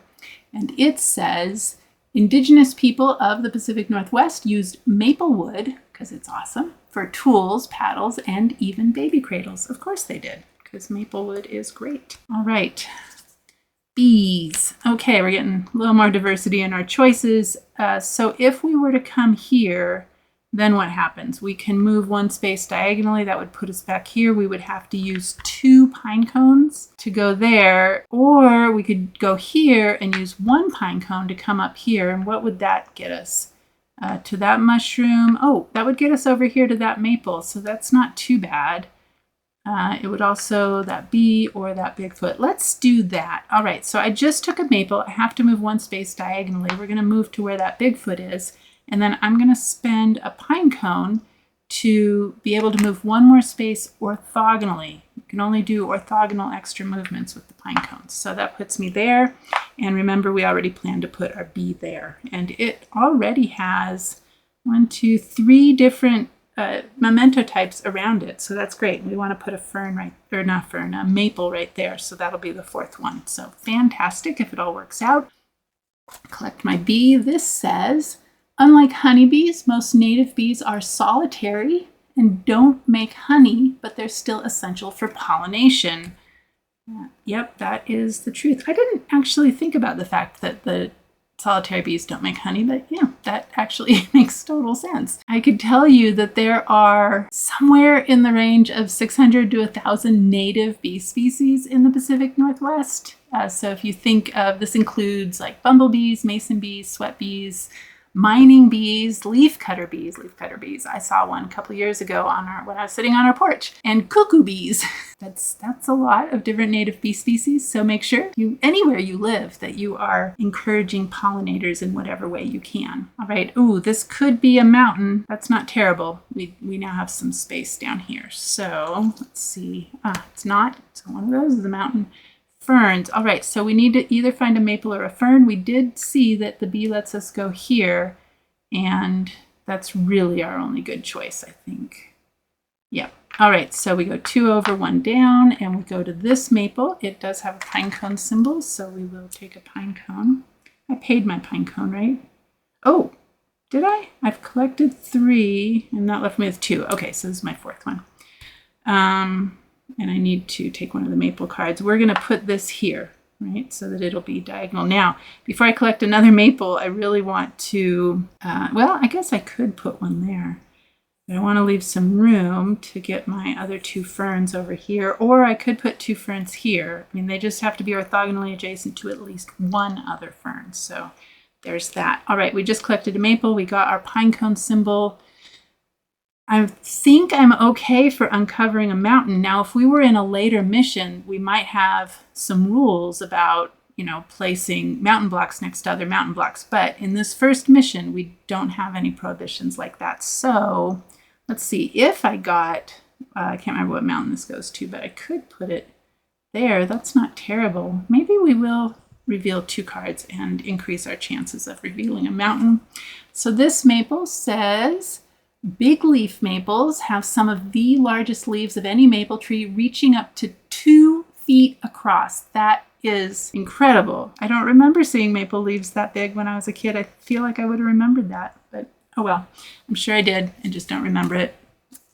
And it says, indigenous people of the Pacific Northwest used maple wood, because it's awesome, for tools, paddles, and even baby cradles. Of course they did, because maple wood is great. All right. Bees. Okay, we're getting a little more diversity in our choices. So if we were to come here, then what happens? We can move one space diagonally. That would put us back here. We would have to use 2 pine cones to go there, or we could go here and use 1 pine cone to come up here. And what would that get us? To that mushroom. Oh, that would get us over here to that maple. So that's not too bad. It would also, that bee or that Bigfoot. Let's do that. All right, so I just took a maple. I have to move 1 space diagonally. We're going to move to where that Bigfoot is. And then I'm going to spend a pine cone to be able to move 1 more space orthogonally. You can only do orthogonal extra movements with the pine cones. So that puts me there. And remember, we already planned to put our bee there. And it already has 1, 2, 3 different memento types around it. So that's great. We want to put a fern right, or not fern, a maple right there. So that'll be the fourth one. So fantastic if it all works out. Collect my bee. This says, unlike honeybees, most native bees are solitary and don't make honey, but they're still essential for pollination. Yep, that is the truth. I didn't actually think about the fact that the solitary bees don't make honey, but yeah, that actually makes total sense. I could tell you that there are somewhere in the range of 600 to 1,000 native bee species in the Pacific Northwest. So if you think of, this includes like bumblebees, mason bees, sweat bees, mining bees, leafcutter bees. I saw one a couple years ago when I was sitting on our porch. And cuckoo bees. That's a lot of different native bee species. So make sure anywhere you live that you are encouraging pollinators in whatever way you can. All right. Ooh, this could be a mountain. That's not terrible. We now have some space down here. So let's see. It's not. So one of those is a mountain. Ferns. All right, so we need to either find a maple or a fern. We did see that the bee lets us go here, and that's really our only good choice, I think. Yeah. All right, so we go 2 over, 1 down, and we go to this maple. It does have a pinecone symbol, so we will take a pinecone. I paid my pinecone, right? Oh, did I? I've collected 3, and that left me with 2. Okay, so this is my 4th one. And I need to take one of the maple cards. We're going to put this here, right, so that it'll be diagonal. Now, before I collect another maple, I really want to, well, I guess I could put one there. But I want to leave some room to get my other 2 ferns over here, or I could put 2 ferns here. I mean, they just have to be orthogonally adjacent to at least one other fern. So there's that. All right, we just collected a maple. We got our pinecone symbol. I think I'm okay for uncovering a mountain. Now, if we were in a later mission, we might have some rules about, placing mountain blocks next to other mountain blocks. But in this first mission, we don't have any prohibitions like that. So let's see if I got, I can't remember what mountain this goes to, but I could put it there. That's not terrible. Maybe we will reveal 2 cards and increase our chances of revealing a mountain. So this maple says, big leaf maples have some of the largest leaves of any maple tree, reaching up to 2 feet across. That is incredible. I don't remember seeing maple leaves that big when I was a kid. I feel like I would have remembered that, but oh well. I'm sure I did and just don't remember it.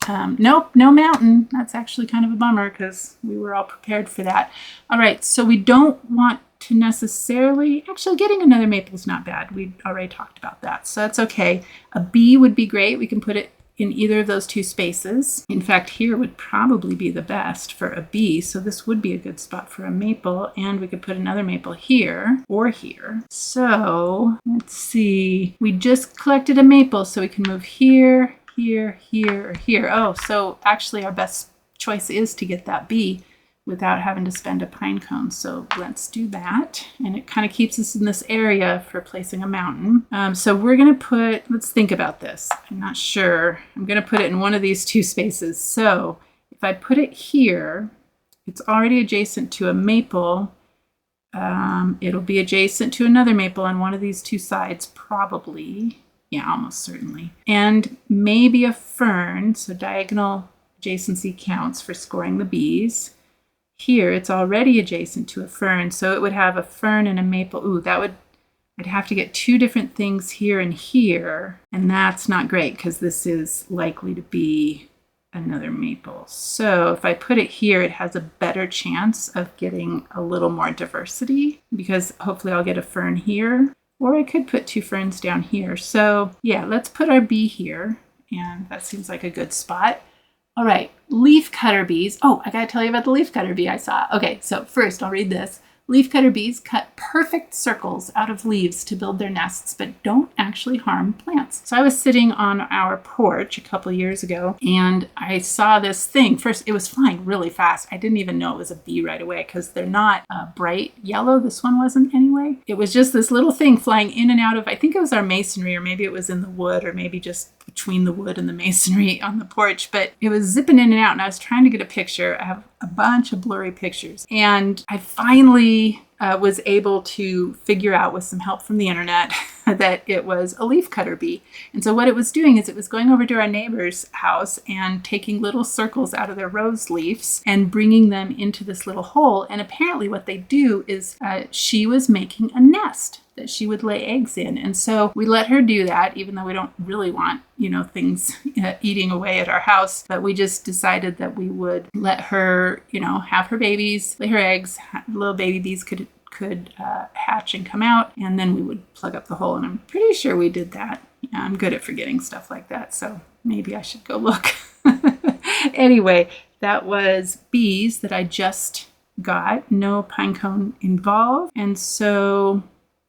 Nope, no mountain. That's actually kind of a bummer because we were all prepared for that. All right, so we don't want to necessarily, actually getting another maple is not bad. We already talked about that, so that's okay. A bee would be great. We can put it in either of those 2 spaces. In fact, here would probably be the best for a bee, so this would be a good spot for a maple, and we could put another maple here or here. So let's see, we just collected a maple, so we can move here, here, here, or here. Oh, so actually our best choice is to get that bee without having to spend a pine cone. So let's do that. And it kind of keeps us in this area for placing a mountain. So we're going to put, let's think about this. I'm not sure. I'm going to put it in one of these 2 spaces. So if I put it here, it's already adjacent to a maple. It'll be adjacent to another maple on one of these 2 sides, probably. Yeah, almost certainly. And maybe a fern. So diagonal adjacency counts for scoring the bees. Here, it's already adjacent to a fern, so it would have a fern and a maple. Ooh, I'd have to get 2 different things here and here, and that's not great because this is likely to be another maple. So if I put it here, it has a better chance of getting a little more diversity because hopefully I'll get a fern here, or I could put 2 ferns down here. So yeah, let's put our bee here, and that seems like a good spot. All right, leafcutter bees. Oh, I gotta tell you about the leafcutter bee I saw. Okay, so first I'll read this. Leafcutter bees cut perfect circles out of leaves to build their nests, but don't actually harm plants. So I was sitting on our porch a couple years ago, and I saw this thing. First, it was flying really fast. I didn't even know it was a bee right away because they're not bright yellow. This one wasn't anyway. It was just this little thing flying in and out of, I think it was our masonry, or maybe it was in the wood, or maybe just between the wood and the masonry on the porch, but it was zipping in and out, and I was trying to get a picture. I have a bunch of blurry pictures, and I finally was able to figure out, with some help from the internet, that it was a leafcutter bee. And so what it was doing is it was going over to our neighbor's house and taking little circles out of their rose leaves and bringing them into this little hole. And apparently what they do is she was making a nest that she would lay eggs in. And so we let her do that, even though we don't really want, things eating away at our house. But we just decided that we would let her, have her babies, lay her eggs. Little baby bees could hatch and come out, and then we would plug up the hole. And I'm pretty sure we did that. Yeah, I'm good at forgetting stuff like that, so maybe I should go look. Anyway, that was bees that I just got. No pinecone involved. And so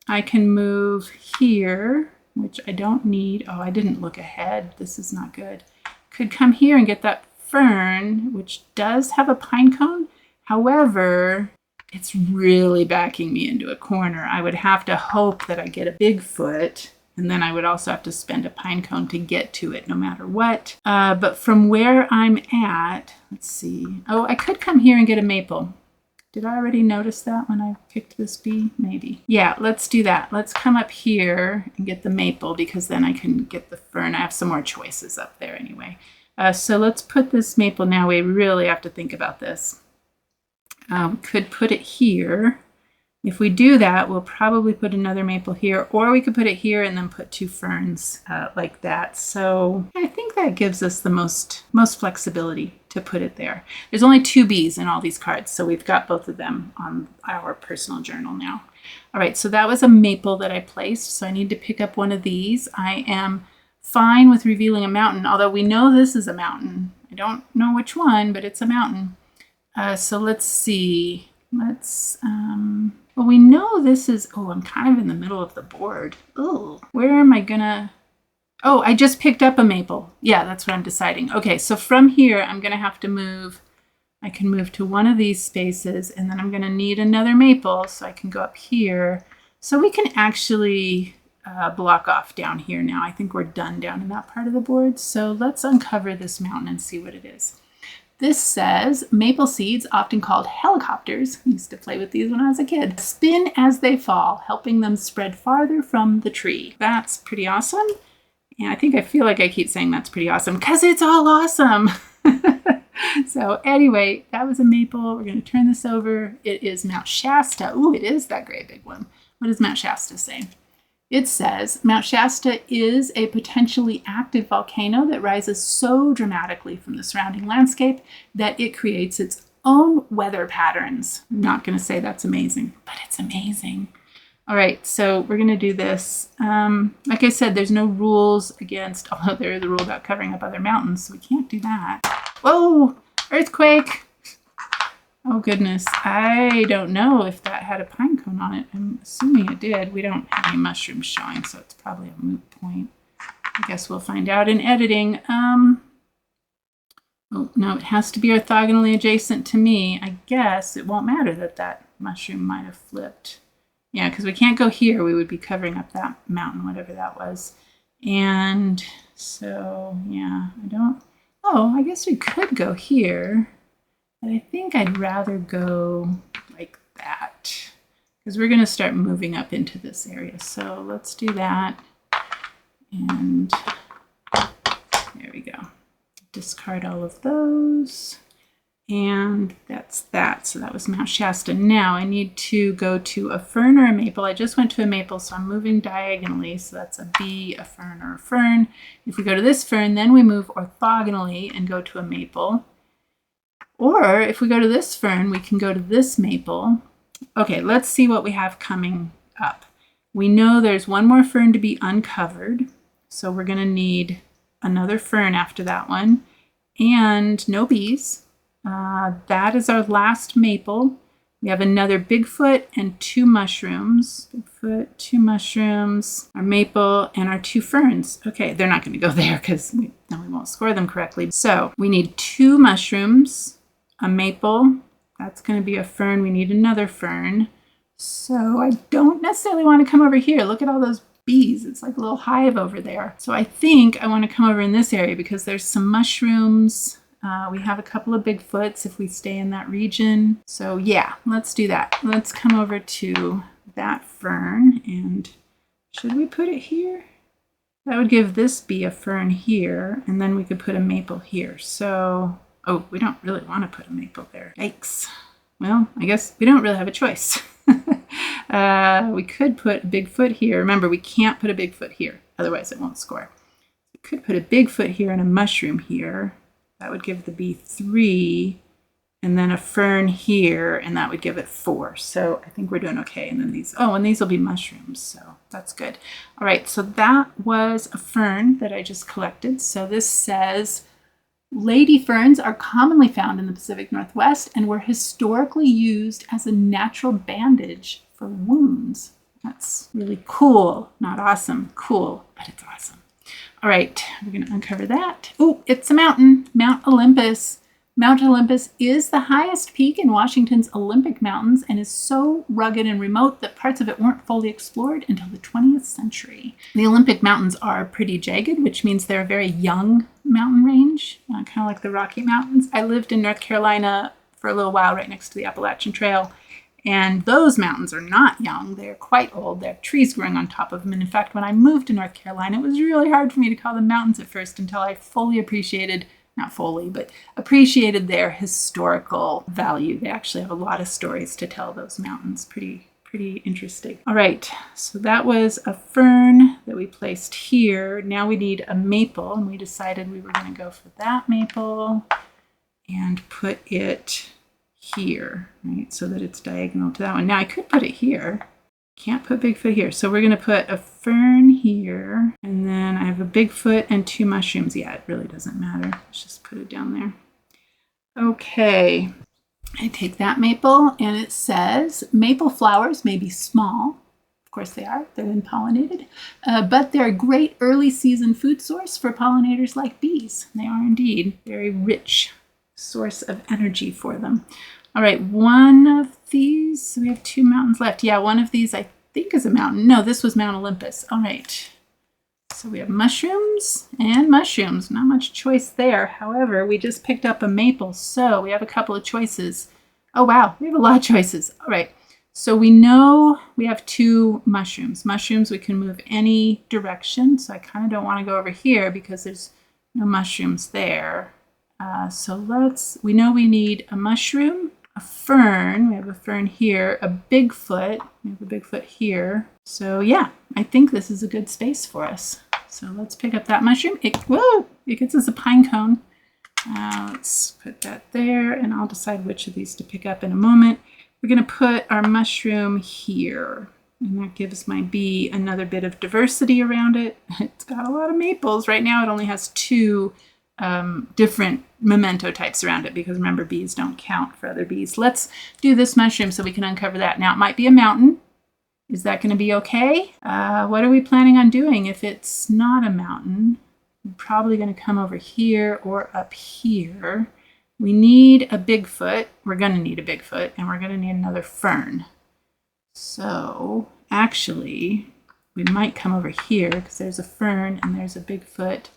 I can move here, which I don't need. Oh, I didn't look ahead. This is not good. Could come here and get that fern, which does have a pinecone. However, it's really backing me into a corner. I would have to hope that I get a Bigfoot, and then I would also have to spend a pinecone to get to it no matter what. But from where I'm at, let's see. Oh, I could come here and get a maple. Did I already notice that when I picked this bee? Maybe. Yeah, let's do that. Let's come up here and get the maple, because then I can get the fern. I have some more choices up there anyway. So let's put this maple now. We really have to think about this. Could put it here. If we do that, we'll probably put another maple here, or we could put it here and then put two ferns like that. So I think that gives us the most flexibility to put it there. There's only 2 bees in all these cards, so we've got both of them on our personal journal now. All right, so that was a maple that I placed, so I need to pick up one of these. I am fine with revealing a mountain, although we know this is a mountain. I don't know which one, but it's a mountain. So let's see. Well, we know this is, I'm kind of in the middle of the board. Oh, where am I gonna, I just picked up a maple. Yeah, that's what I'm deciding. Okay, so from here, I'm gonna have to move. I can move to one of these spaces, and then I'm gonna need another maple, so I can go up here. So we can actually block off down here now. I think we're done down in that part of the board. So let's uncover this mountain and see what it is. This says, maple seeds, often called helicopters, I used to play with these when I was a kid, spin as they fall, helping them spread farther from the tree. That's pretty awesome. And I feel like I keep saying that's pretty awesome because it's all awesome. So anyway, that was a maple. We're going to turn this over. It is Mount Shasta. Ooh, it is that great big one. What does Mount Shasta say? It says, Mount Shasta is a potentially active volcano that rises so dramatically from the surrounding landscape that it creates its own weather patterns. I'm not going to say that's amazing, but it's amazing. All right, so we're going to do this. Like I said, there's no rules against, although there is a rule about covering up other mountains, so we can't do that. Whoa, earthquake. Oh goodness, I don't know if that had a pine cone on it. I'm assuming it did. We don't have any mushrooms showing, so it's probably a moot point. I guess we'll find out in editing. Oh no, it has to be orthogonally adjacent to me. I guess it won't matter that that mushroom might have flipped. Yeah, because we can't go here. We would be covering up that mountain, whatever that was. And so, yeah, I guess we could go here. But I think I'd rather go like that because we're going to start moving up into this area. So let's do that. And there we go. Discard all of those. And that's that. So that was Mount Shasta. Now I need to go to a fern or a maple. I just went to a maple, so I'm moving diagonally. So that's a bee, a fern, or a fern. If we go to this fern, then we move orthogonally and go to a maple. Or if we go to this fern, we can go to this maple. Okay, let's see what we have coming up. We know there's one more fern to be uncovered. So we're going to need another fern after that one. And no bees. That is our last maple. We have another Bigfoot and 2 mushrooms. Bigfoot, 2 mushrooms, our maple, and our 2 ferns. Okay, they're not going to go there because we won't score them correctly. So we need 2 mushrooms, a maple. That's going to be a fern. We need another fern. So I don't necessarily want to come over here. Look at all those bees. It's like a little hive over there. So I think I want to come over in this area because there's some mushrooms. We have a couple of Bigfoots if we stay in that region. So yeah, let's do that. Let's come over to that fern and Should we put it here? That would give this bee a fern here, and then we could put a maple here. So, oh, we don't really want to put a maple there. Yikes. Well, I guess we don't really have a choice. We could put a Bigfoot here. Remember, we can't put a Bigfoot here, otherwise it won't score. We could put a Bigfoot here and a mushroom here. That would give the bee 3, and then a fern here, and that would give it 4. So I think we're doing okay. And then these, oh, and these will be mushrooms, so that's good. All right, so that was a fern that I just collected. So this says, lady ferns are commonly found in the Pacific Northwest and were historically used as a natural bandage for wounds. That's really cool. Not awesome, cool, but it's awesome. All right, we're gonna uncover that. Oh, it's a mountain, Mount Olympus. Mount Olympus is the highest peak in Washington's Olympic Mountains and is so rugged and remote that parts of it weren't fully explored until the 20th century. The Olympic Mountains are pretty jagged, which means they're a very young mountain range, kind of like the Rocky Mountains. I lived in North Carolina for a little while right next to the Appalachian Trail, and those mountains are not young. They're quite old. They have trees growing on top of them. And in fact, when I moved to North Carolina, it was really hard for me to call them mountains at first until I fully appreciated, not fully, but appreciated their historical value. They actually have a lot of stories to tell, those mountains. Pretty interesting. All right, so that was a fern that we placed here. Now we need a maple, and we decided we were going to go for that maple and put it here, right, so that it's diagonal to that one. Now I could put it here. Can't put Bigfoot here. So we're going to put a fern here, and then I have a Bigfoot and 2 mushrooms. Yeah, it really doesn't matter. Let's just put it down there. Okay, I take that maple, and it says, maple flowers may be small. Of course they are. They're then pollinated. But they're a great early season food source for pollinators like bees. They are indeed very rich source of energy for them. All right, one of these, so we have 2 mountains left. Yeah, one of these I think is a mountain. No, this was Mount Olympus. All right, so we have mushrooms and mushrooms. Not much choice there. However, we just picked up a maple, so we have a couple of choices. Oh, wow, we have a lot of choices. All right, so we know we have 2 mushrooms. Mushrooms, we can move any direction, so I kind of don't want to go over here because there's no mushrooms there. So we know we need a mushroom, a fern, we have a fern here, a Bigfoot, we have a Bigfoot here. So yeah, I think this is a good space for us. So let's pick up that mushroom. Whoa, it gets us a pine cone. Let's put that there, and I'll decide which of these to pick up in a moment. We're gonna put our mushroom here, and that gives my bee another bit of diversity around it. It's got a lot of maples. Right now it only has 2 different memento types around it, because remember, bees don't count for other bees. Let's do this mushroom so we can uncover that. Now it might be a mountain. Is that going to be okay? What are we planning on doing if it's not a mountain? We're probably going to come over here or up here. We need a Bigfoot. We're going to need a Bigfoot, and we're going to need another fern. So actually, we might come over here because there's a fern and there's a Bigfoot.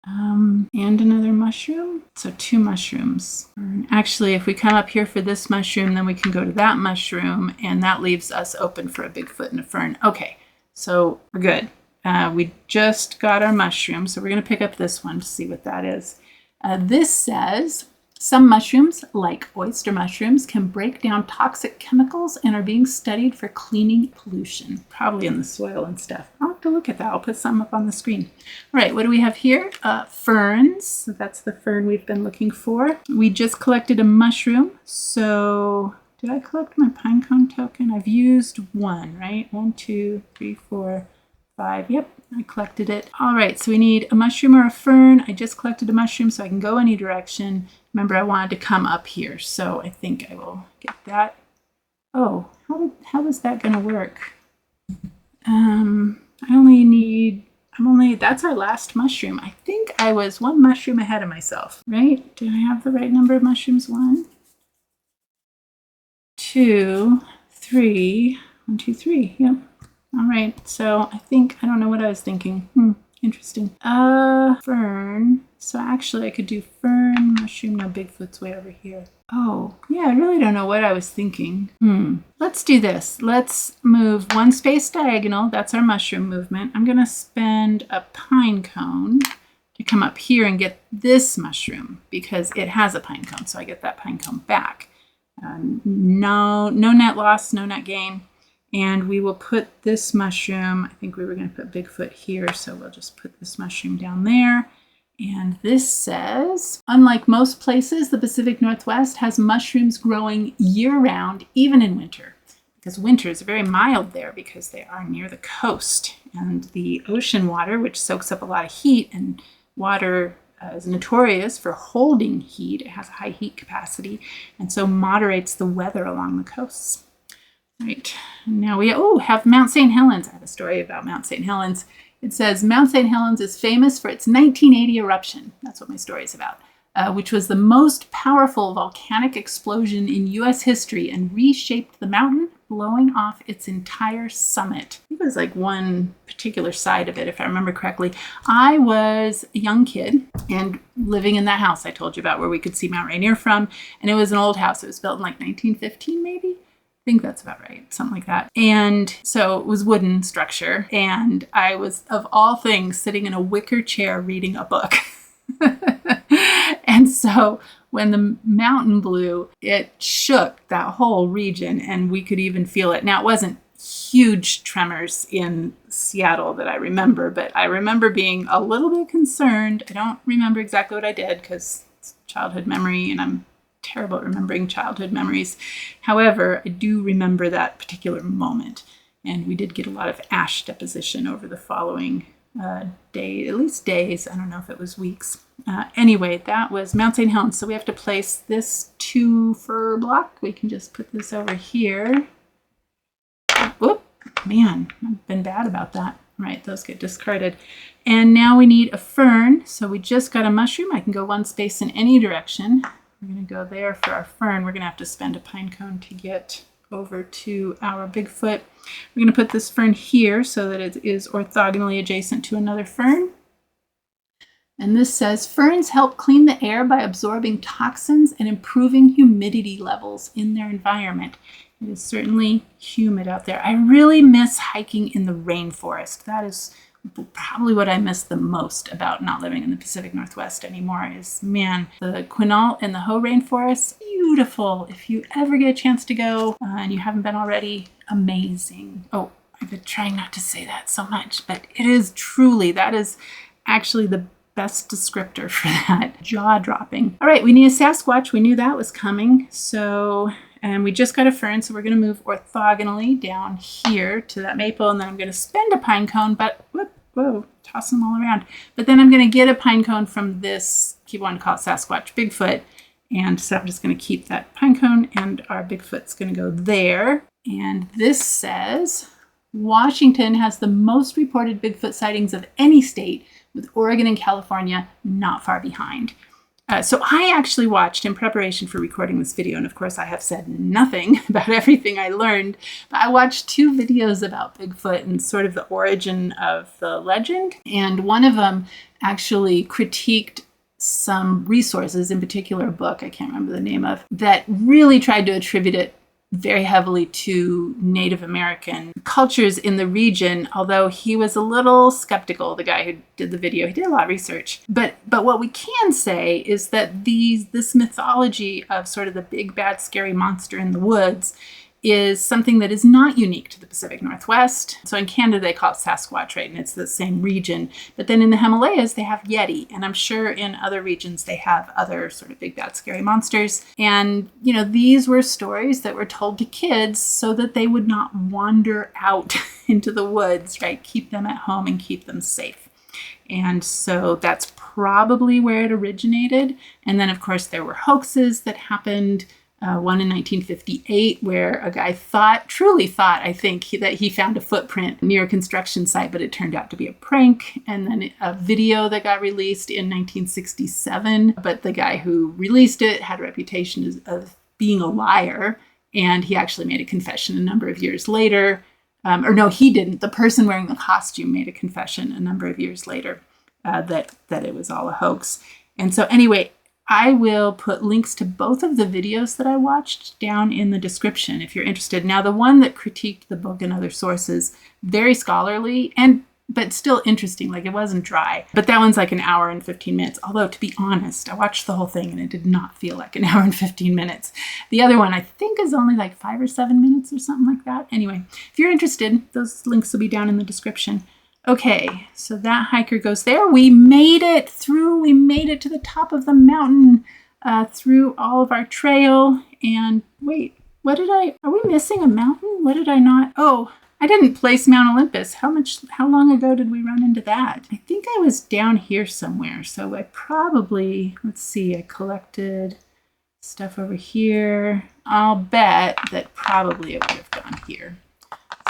And another mushroom. So 2 mushrooms. Actually, if we come up here for this mushroom, then we can go to that mushroom, and that leaves us open for a Bigfoot and a fern. Okay, so we're good. We just got our mushroom, so we're going to pick up this one to see what that is. This says, some mushrooms, like oyster mushrooms, can break down toxic chemicals and are being studied for cleaning pollution, probably in the soil and stuff. I'll have to look at that. I'll put some up on the screen. All right, what do we have here? Ferns. So that's the fern we've been looking for. We just collected a mushroom. So did I collect my pinecone token? I've used 1, right? 1, 2, 3, 4, 5. Yep, I collected it. All right, so we need a mushroom or a fern. I just collected a mushroom so I can go any direction. Remember, I wanted to come up here, so I think I will get that. Oh, how is that going to work? That's our last mushroom. I think I was 1 mushroom ahead of myself, right? Do I have the right number of mushrooms? 1, 2, 3. 1, 2, 3. Yep. All right. So I don't know what I was thinking. Interesting. Fern. So actually I could do fern, mushroom. No, Bigfoot's way over here. Oh, yeah, I really don't know what I was thinking. Let's do this. Let's move one space diagonal. That's our mushroom movement. I'm going to spend a pine cone to come up here and get this mushroom because it has a pine cone. So I get that pine cone back. No net loss, no net gain. And we will put this mushroom, I think we were going to put Bigfoot here, so we'll just put this mushroom down there. And this says, unlike most places, the Pacific Northwest has mushrooms growing year-round, even in winter. Because winters are very mild there because they are near the coast. And the ocean water, which soaks up a lot of heat, and water is notorious for holding heat. It has a high heat capacity, and so moderates the weather along the coasts. Right, now we have Mount St. Helens. I have a story about Mount St. Helens. It says, Mount St. Helens is famous for its 1980 eruption. That's what my story is about, which was the most powerful volcanic explosion in U.S. history and reshaped the mountain, blowing off its entire summit. It was like one particular side of it, if I remember correctly. I was a young kid and living in that house I told you about where we could see Mount Rainier from. And it was an old house. It was built in like 1915, maybe. I think that's about right, something like that. And so it was wooden structure. And I was, of all things, sitting in a wicker chair reading a book. And so when the mountain blew, it shook that whole region and we could even feel it. Now, it wasn't huge tremors in Seattle that I remember, but I remember being a little bit concerned. I don't remember exactly what I did because it's childhood memory and I'm terrible at remembering childhood memories. However, I do remember that particular moment. And we did get a lot of ash deposition over the following day, at least days. I don't know if it was weeks. Anyway, that was Mount St. Helens. So we have to place this 2 fir block. We can just put this over here. Whoop, man, I've been bad about that. Right, those get discarded. And now we need a fern. So we just got a mushroom. I can go one space in any direction. We're going to go there for our fern. We're going to have to spend a pine cone to get over to our Bigfoot. We're going to put this fern here so that it is orthogonally adjacent to another fern. And this says, ferns help clean the air by absorbing toxins and improving humidity levels in their environment. It is certainly humid out there. I really miss hiking in the rainforest. That is probably what I miss the most about not living in the Pacific Northwest anymore is, man, the Quinault and the Hoh rainforest, beautiful. If you ever get a chance to go and you haven't been already, amazing. Oh, I've been trying not to say that so much, but it is truly, that is actually the best descriptor for that. Jaw-dropping. All right, we need a Sasquatch. We knew that was coming. So, and we just got a fern, so we're going to move orthogonally down here to that maple, and then I'm going to spend a pine cone, but whoa, toss them all around. But then I'm going to get a pine cone from this, keep wanting to call it Sasquatch, Bigfoot, and so I'm just going to keep that pine cone, and our Bigfoot's going to go there. And this says, Washington has the most reported Bigfoot sightings of any state, with Oregon and California not far behind. So I actually watched in preparation for recording this video, and of course I have said nothing about everything I learned, but I watched 2 videos about Bigfoot and sort of the origin of the legend. And one of them actually critiqued some resources, in particular a book I can't remember the name of, that really tried to attribute it very heavily to Native American cultures in the region, although he was a little skeptical, the guy who did the video. He did a lot of research. But what we can say is that this mythology of sort of the big, bad, scary monster in the woods is something that is not unique to the Pacific Northwest. So in Canada, they call it Sasquatch, right? And it's the same region. But then in the Himalayas, they have Yeti. And I'm sure in other regions, they have other sort of big, bad, scary monsters. And, you know, these were stories that were told to kids so that they would not wander out into the woods, right? Keep them at home and keep them safe. And so that's probably where it originated. And then, of course, there were hoaxes that happened. One in 1958 where a guy truly thought, I think, that he found a footprint near a construction site, but it turned out to be a prank. And then a video that got released in 1967, but the guy who released it had a reputation of being a liar. And he actually made a confession a number of years later. or no, he didn't. The person wearing the costume made a confession a number of years later that it was all a hoax. And so anyway, I will put links to both of the videos that I watched down in the description if you're interested. Now, the one that critiqued the book and other sources, very scholarly, but still interesting. Like, it wasn't dry. But that one's like an hour and 15 minutes. Although, to be honest, I watched the whole thing and it did not feel like an hour and 15 minutes. The other one, I think, is only like 5 or 7 minutes or something like that. Anyway, if you're interested, those links will be down in the description. Okay, so that hiker goes there. We made it through. We made it to the top of the mountain through all of our trail. And wait, are we missing a mountain? What did I not? Oh, I didn't place Mount Olympus. How long ago did we run into that? I think I was down here somewhere. So I probably, let's see, I collected stuff over here. I'll bet that probably it would have gone here.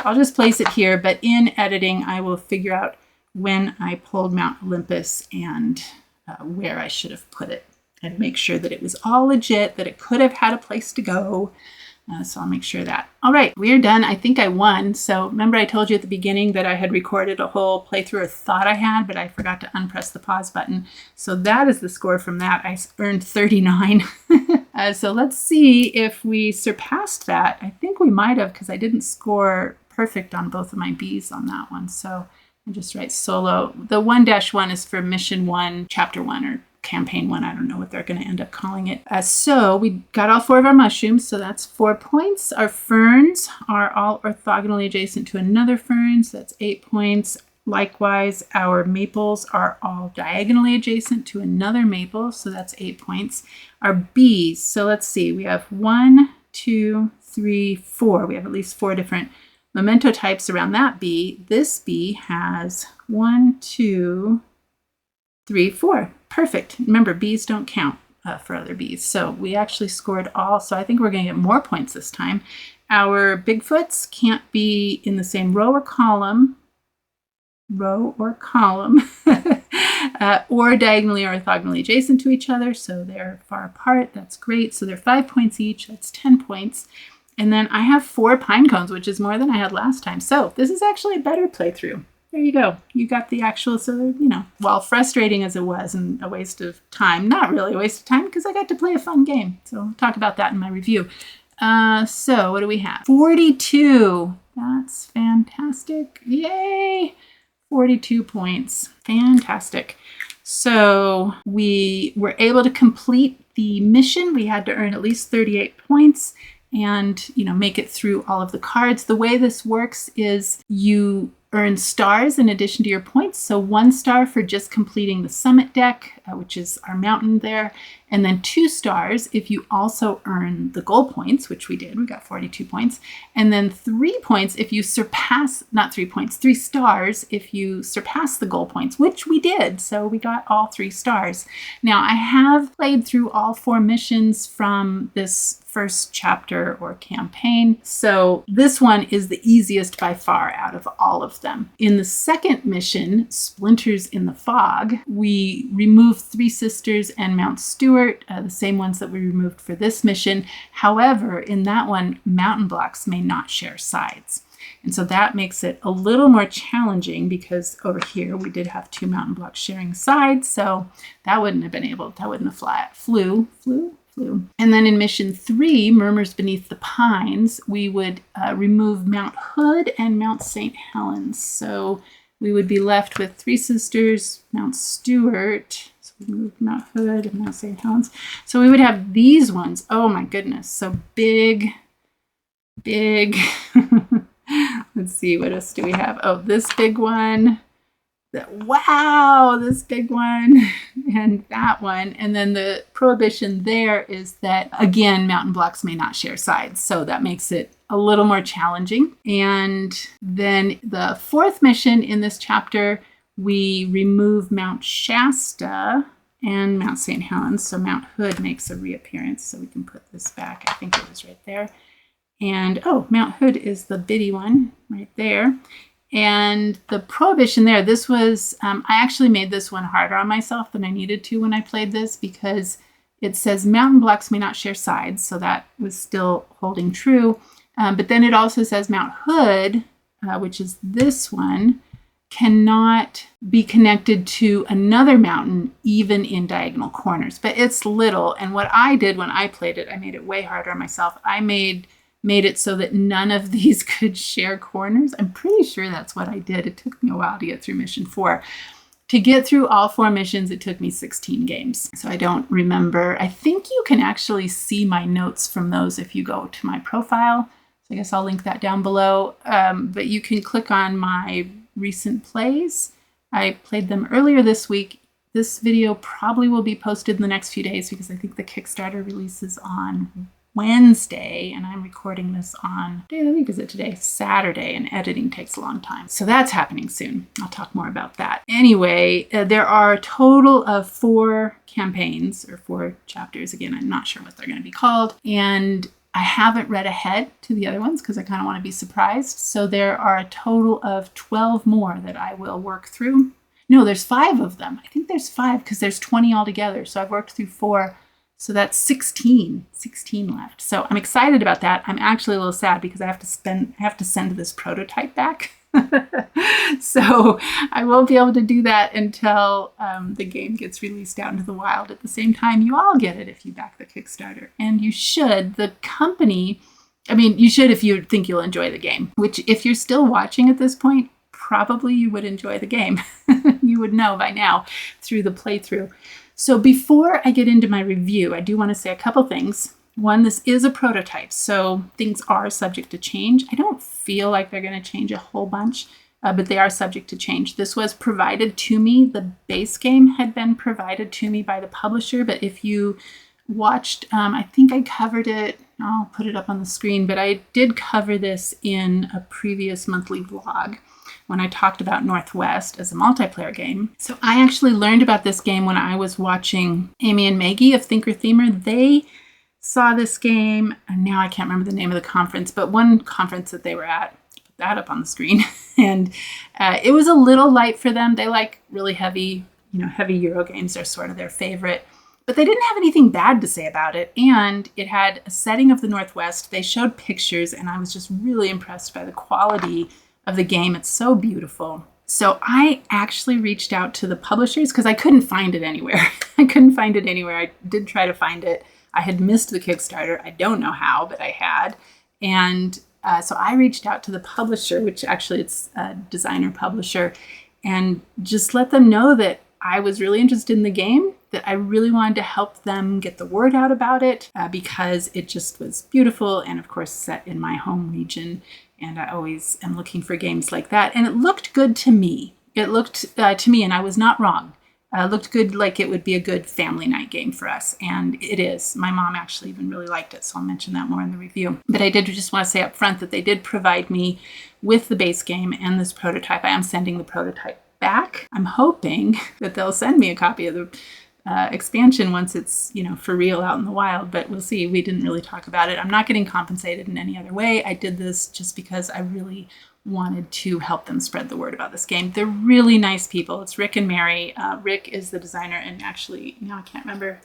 So I'll just place it here, but in editing, I will figure out when I pulled Mount Olympus and where I should have put it and make sure that it was all legit, that it could have had a place to go. So I'll make sure of that. All right, we're done. I think I won. So remember I told you at the beginning that I had recorded a whole playthrough, or thought I had, but I forgot to unpress the pause button. So that is the score from that. I earned 39. So let's see if we surpassed that. I think we might have, because I didn't score perfect on both of my B's on that one. So I just write solo. The 1-1 is for mission 1, chapter 1, or campaign 1. I don't know what they're going to end up calling it. So we got all 4 of our mushrooms, so that's 4 points. Our ferns are all orthogonally adjacent to another fern, so that's 8 points. Likewise, our maples are all diagonally adjacent to another maple, so that's 8 points. Our bees, so let's see, we have 1, 2, 3, 4. We have at least 4 different memento types around that bee. This bee has 1, 2, 3, 4. Perfect. Remember, bees don't count for other bees. So we actually scored all. So I think we're going to get more points this time. Our Bigfoots can't be in the same row or column, or diagonally or orthogonally adjacent to each other. So they're far apart. That's great. So they're 5 points each. That's 10 points. And then I have 4 pine cones, which is more than I had last time. So this is actually a better playthrough. There you go. You got the actual, so, while frustrating as it was and a waste of time, not really a waste of time because I got to play a fun game. So I'll talk about that in my review. So what do we have? 42. That's fantastic. Yay. 42 points. Fantastic. So we were able to complete the mission. We had to earn at least 38 points and, make it through all of the cards. The way this works is you earn stars in addition to your points. So 1 star for just completing the summit deck, which is our mountain there. And then 2 stars if you also earn the goal points, which we did. We got 42 points. And then 3 points if you surpass, not 3 points, 3 stars if you surpass the goal points, which we did. So we got all 3 stars. Now I have played through all 4 missions from this first chapter or campaign. So this one is the easiest by far out of all of them. In the second mission, Splinters in the Fog, we removed 3 Sisters and Mount Stewart, the same ones that we removed for this mission. However, in that one, mountain blocks may not share sides. And so that makes it a little more challenging because over here we did have 2 mountain blocks sharing sides. So that wouldn't have flew. And then in mission 3, Murmurs Beneath the Pines, we would remove Mount Hood and Mount St. Helens. So we would be left with 3 Sisters, Mount Stewart. So we moved Mount Hood and Mount St. Helens. So we would have these ones. Oh my goodness. So big. Let's see, what else do we have? Oh, this big one. Wow, this big one and that one. And then the prohibition there is that, again, mountain blocks may not share sides. So that makes it a little more challenging. And then the 4th mission in this chapter, we remove Mount Shasta and Mount St. Helens. So Mount Hood makes a reappearance. So we can put this back. I think it was right there. And, oh, Mount Hood is the bitty one right there. And the prohibition there, this was, I actually made this one harder on myself than I needed to when I played this because it says mountain blocks may not share sides. So that was still holding true. But then it also says Mount Hood which is this one, cannot be connected to another mountain, even in diagonal corners. But it's little, and what I did when I played it, I made it way harder on myself. I made it so that none of these could share corners. I'm pretty sure that's what I did. It took me a while to get through mission 4. To get through all 4 missions, it took me 16 games. So I don't remember. I think you can actually see my notes from those if you go to my profile. So I guess I'll link that down below. But you can click on my recent plays. I played them earlier this week. This video probably will be posted in the next few days because I think the Kickstarter releases on Wednesday, and I'm recording this on, what day of the week is it today? Saturday, and editing takes a long time. So that's happening soon. I'll talk more about that. Anyway, there are a total of 4 campaigns, or 4 chapters. Again, I'm not sure what they're going to be called. And I haven't read ahead to the other ones because I kind of want to be surprised. So there are a total of 12 more that I will work through. No, there's 5 of them. I think there's 5 because there's 20 altogether. So I've worked through 4. So that's 16 left. So I'm excited about that. I'm actually a little sad because I have to send this prototype back. So I won't be able to do that until the game gets released out into the wild. At the same time, you all get it if you back the Kickstarter. And you should. The company, I mean, you should if you think you'll enjoy the game, which if you're still watching at this point, probably you would enjoy the game. You would know by now through the playthrough. So before I get into my review, I do want to say a couple things. One, this is a prototype, so things are subject to change. I don't feel like they're going to change a whole bunch, but they are subject to change. This was provided to me. The base game had been provided to me by the publisher, but if you watched, I think I covered it, I'll put it up on the screen, but I did cover this in a previous monthly vlog when I talked about Northwest as a multiplayer game. So I actually learned about this game when I was watching Amy and Maggie of Thinker Themer. They saw this game, and now I can't remember the name of the conference, but one conference that they were at, put that up on the screen, and it was a little light for them. They like really heavy, heavy Euro games are sort of their favorite, but they didn't have anything bad to say about it, and it had a setting of the Northwest. They showed pictures, and I was just really impressed by the quality of the game. It's so beautiful. So I actually reached out to the publishers because I couldn't find it anywhere. I did try to find it. I had missed the Kickstarter. I don't know how, but I had. And so I reached out to the publisher, which actually it's a designer publisher, and just let them know that I was really interested in the game, that I really wanted to help them get the word out about it because it just was beautiful and, of course, set in my home region. And I always am looking for games like that. And it looked good to me. It looked to me, and I was not wrong. Looked good, like it would be a good family night game for us. And it is. My mom actually even really liked it, so I'll mention that more in the review. But I did just want to say up front that they did provide me with the base game and this prototype. I am sending the prototype back. I'm hoping that they'll send me a copy of the expansion once it's, for real out in the wild, but we'll see. We didn't really talk about it. I'm not getting compensated in any other way. I did this just because I really wanted to help them spread the word about this game. They're really nice people. It's Rick and Mary. Rick is the designer, and actually, now I can't remember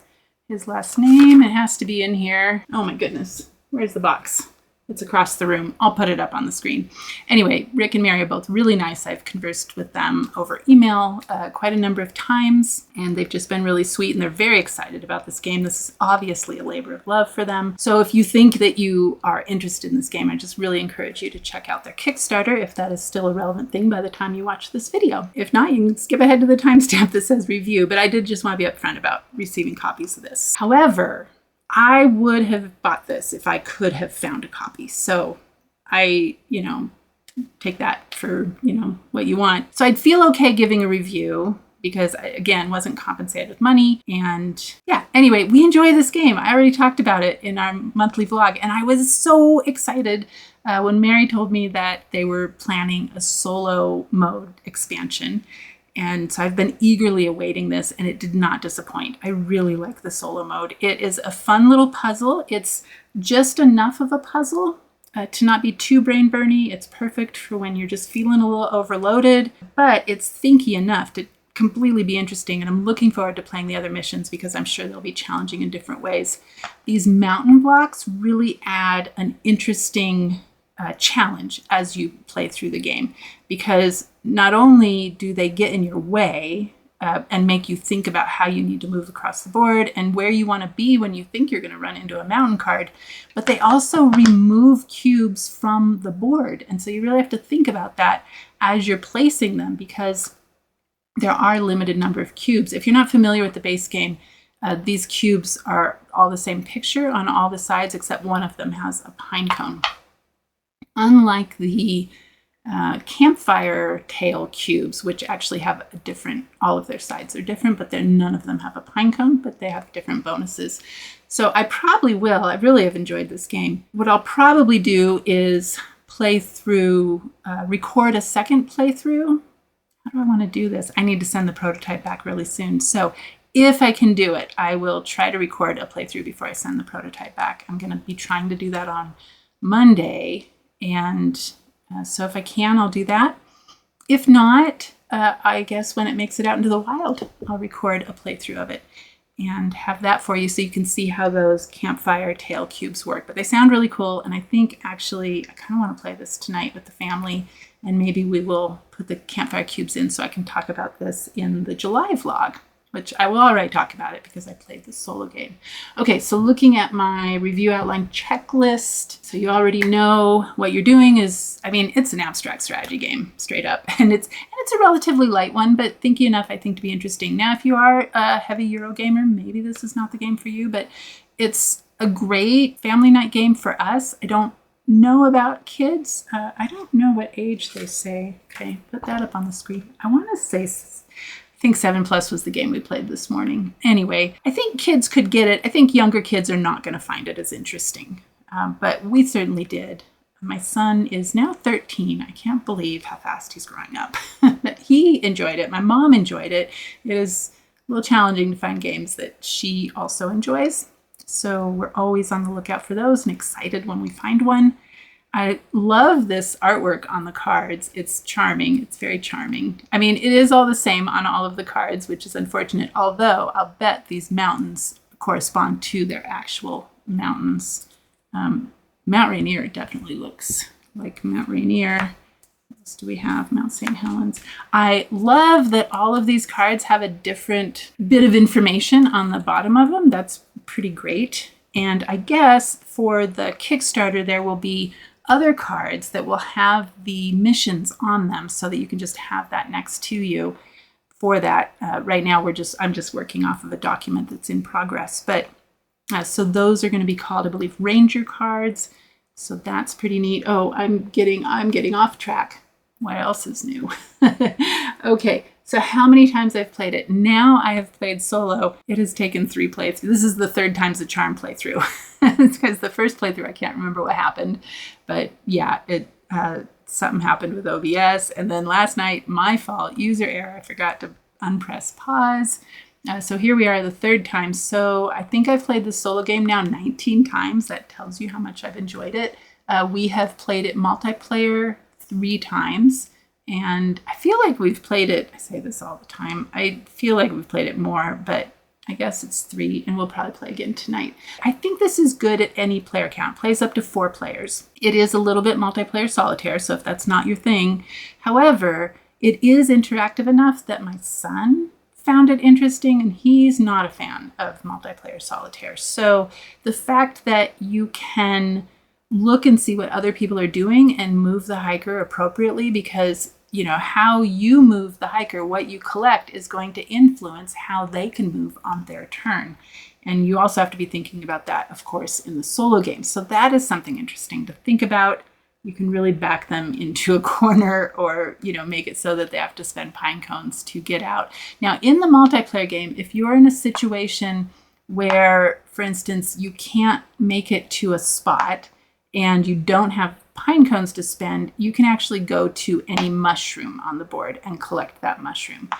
his last name. It has to be in here. Oh my goodness. Where's the box? It's across the room. I'll put it up on the screen. Anyway, Rick and Mary are both really nice. I've conversed with them over email quite a number of times, and they've just been really sweet, and they're very excited about this game. This is obviously a labor of love for them. So if you think that you are interested in this game, I just really encourage you to check out their Kickstarter if that is still a relevant thing by the time you watch this video. If not, you can skip ahead to the timestamp that says review, but I did just want to be upfront about receiving copies of this. However, I would have bought this if I could have found a copy. So I, take that for, what you want. So I'd feel okay giving a review because I, again, wasn't compensated with money. And yeah, anyway, we enjoy this game. I already talked about it in our monthly vlog, and I was so excited when Mary told me that they were planning a solo mode expansion. And so I've been eagerly awaiting this, and it did not disappoint. I really like the solo mode. It is a fun little puzzle. It's just enough of a puzzle to not be too brain burny. It's perfect for when you're just feeling a little overloaded, but it's thinky enough to completely be interesting. And I'm looking forward to playing the other missions because I'm sure they'll be challenging in different ways. These mountain blocks really add an interesting challenge as you play through the game, because not only do they get in your way and make you think about how you need to move across the board and where you want to be when you think you're going to run into a mountain card, but they also remove cubes from the board. And so you really have to think about that as you're placing them, because there are a limited number of cubes. If you're not familiar with the base game, these cubes are all the same picture on all the sides, except one of them has a pine cone. Unlike the Campfire Tale cubes, which actually have a different, all of their sides are different, but none of them have a pine cone, but they have different bonuses. So I really have enjoyed this game. What I'll probably do is play through, record a second playthrough. How do I want to do this? I need to send the prototype back really soon. So if I can do it, I will try to record a playthrough before I send the prototype back. I'm going to be trying to do that on Monday. And so if I can, I'll do that. If not, I guess when it makes it out into the wild, I'll record a playthrough of it and have that for you so you can see how those Campfire Tale cubes work. But they sound really cool, and I think actually I kind of want to play this tonight with the family, and maybe we will put the Campfire cubes in so I can talk about this in the July vlog, which I will already talk about it because I played the solo game. Okay, so looking at my review outline checklist, so you already know what you're doing is, I mean, it's an abstract strategy game, straight up, and it's a relatively light one, but thinky enough, I think, to be interesting. Now, if you are a heavy Euro gamer, maybe this is not the game for you, but it's a great family night game for us. I don't know about kids. I don't know what age they say. Okay, put that up on the screen. I want to say, I think 7+ was the game we played this morning. Anyway, I think kids could get it. I think younger kids are not going to find it as interesting, but we certainly did. My son is now 13. I can't believe how fast he's growing up. But he enjoyed it. My mom enjoyed it. It is a little challenging to find games that she also enjoys. So we're always on the lookout for those and excited when we find one. I love this artwork on the cards. It's charming. It's very charming. I mean, it is all the same on all of the cards, which is unfortunate, although I'll bet these mountains correspond to their actual mountains. Mount Rainier definitely looks like Mount Rainier. What else do we have? Mount St. Helens. I love that all of these cards have a different bit of information on the bottom of them. That's pretty great. And I guess for the Kickstarter, there will be other cards that will have the missions on them so that you can just have that next to you for that. Right now, I'm just working off of a document that's in progress. But so those are going to be called, I believe, Ranger cards. So that's pretty neat. Oh, I'm getting off track. What else is new? Okay, so how many times I've played it? Now I have played solo. It has taken 3 playthroughs. This is the 3rd time's the charm playthrough. It's because the first playthrough, I can't remember what happened. But yeah, something happened with OBS. And then last night, my fault, user error. I forgot to unpress pause. So here we are the 3rd time. So I think I've played the solo game now 19 times. That tells you how much I've enjoyed it. We have played it multiplayer 3 times. And I feel like we've played it, I say this all the time, I feel like we've played it more, but I guess it's 3, and we'll probably play again tonight. I think this is good at any player count. Plays up to 4 players. It is a little bit multiplayer solitaire, so if that's not your thing. However, it is interactive enough that my son found it interesting, and he's not a fan of multiplayer solitaire. So the fact that you can look and see what other people are doing and move the hiker appropriately, because you know how you move the hiker, what you collect is going to influence how they can move on their turn. And you also have to be thinking about that, of course, in the solo game. So that is something interesting to think about. You can really back them into a corner, or make it so that they have to spend pine cones to get out. Now, in the multiplayer game, if you're in a situation where, for instance, you can't make it to a spot and you don't have pine cones to spend, you can actually go to any mushroom on the board and collect that mushroom.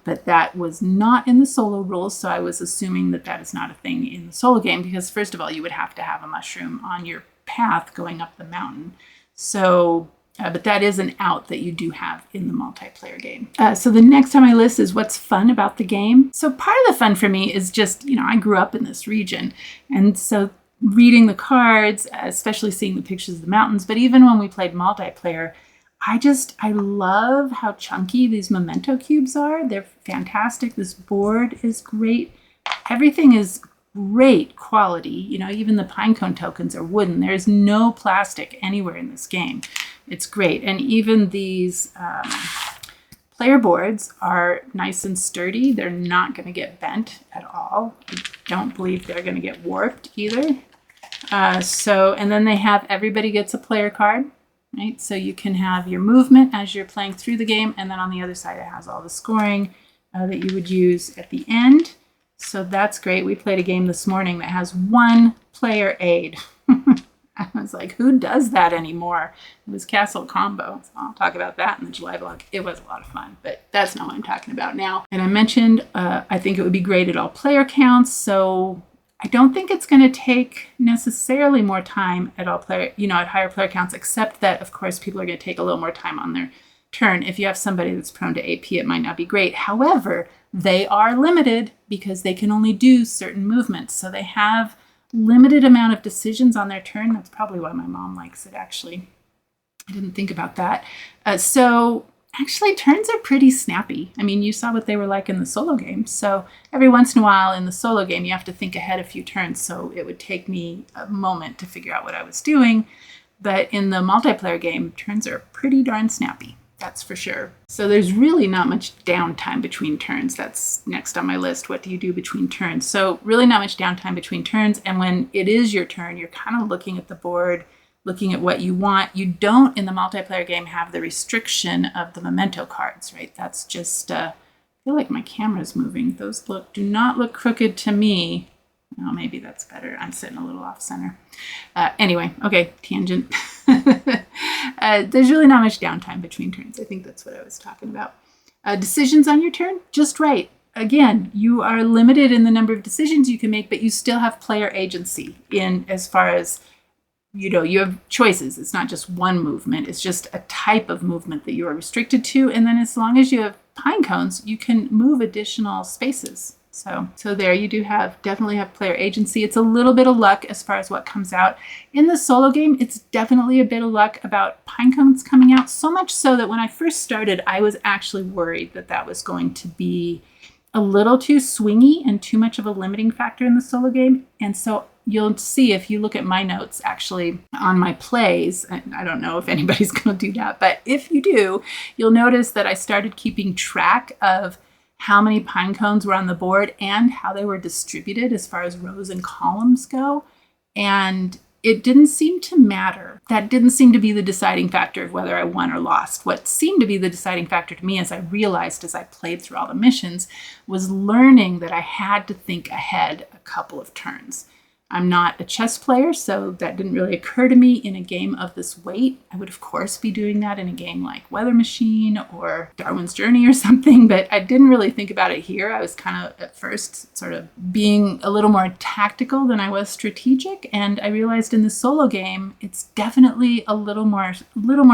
But that was not in the solo rules, so I was assuming that that is not a thing in the solo game, because first of all, you would have to have a mushroom on your path going up the mountain. So, but that is an out that you do have in the multiplayer game. So the next on my list is what's fun about the game. So part of the fun for me is just, I grew up in this region, and so reading the cards, especially seeing the pictures of the mountains. But even when we played multiplayer, I love how chunky these memento cubes are. They're fantastic. This board is great. Everything is great quality. You know, even the Pinecone tokens are wooden. There's no plastic anywhere in this game. It's great. And even these player boards are nice and sturdy. They're not going to get bent at all. I don't believe they're going to get warped either. And then they have, everybody gets a player card, right? So you can have your movement as you're playing through the game. And then on the other side, it has all the scoring that you would use at the end. So that's great. We played a game this morning that has 1 player aid. I was like, who does that anymore? It was Castle Combo. So I'll talk about that in the July vlog. It was a lot of fun, but that's not what I'm talking about now. And I mentioned, I think it would be great at all player counts. So I don't think it's going to take necessarily more time at all player, at higher player counts, except that, of course, people are going to take a little more time on their turn. If you have somebody that's prone to AP, it might not be great. However, they are limited because they can only do certain movements. So they have limited amount of decisions on their turn. That's probably why my mom likes it, actually. I didn't think about that. So actually, turns are pretty snappy. I mean, you saw what they were like in the solo game. So every once in a while in the solo game, you have to think ahead a few turns. So it would take me a moment to figure out what I was doing. But in the multiplayer game, turns are pretty darn snappy. That's for sure. So there's really not much downtime between turns. That's next on my list. What do you do between turns? So really not much downtime between turns. And when it is your turn, you're kind of looking at the board, looking at what you want. You don't, in the multiplayer game, have the restriction of the memento cards, right? That's just, I feel like my camera's moving. Those do not look crooked to me. Oh, maybe that's better. I'm sitting a little off center. Anyway, okay, tangent. There's really not much downtime between turns. I think that's what I was talking about. Decisions on your turn, just right. Again, you are limited in the number of decisions you can make, but you still have player agency in as far as, you have choices. It's not just one movement. It's just a type of movement that you are restricted to. And then as long as you have pine cones, you can move additional spaces. So there you do definitely have player agency. It's a little bit of luck as far as what comes out. In the solo game, it's definitely a bit of luck about pine cones coming out, so much so that when I first started, I was actually worried that that was going to be a little too swingy and too much of a limiting factor in the solo game. And so you'll see if you look at my notes actually on my plays, and I don't know if anybody's going to do that, but if you do, you'll notice that I started keeping track of how many pine cones were on the board and how they were distributed as far as rows and columns go. And it didn't seem to matter. That didn't seem to be the deciding factor of whether I won or lost. What seemed to be the deciding factor to me, as I realized as I played through all the missions, was learning that I had to think ahead a couple of turns. I'm not a chess player, so that didn't really occur to me in a game of this weight. I would, of course, be doing that in a game like Weather Machine or Darwin's Journey or something, but I didn't really think about it here. I was kind of, at first, sort of being a little more tactical than I was strategic, and I realized in the solo game, it's definitely a little more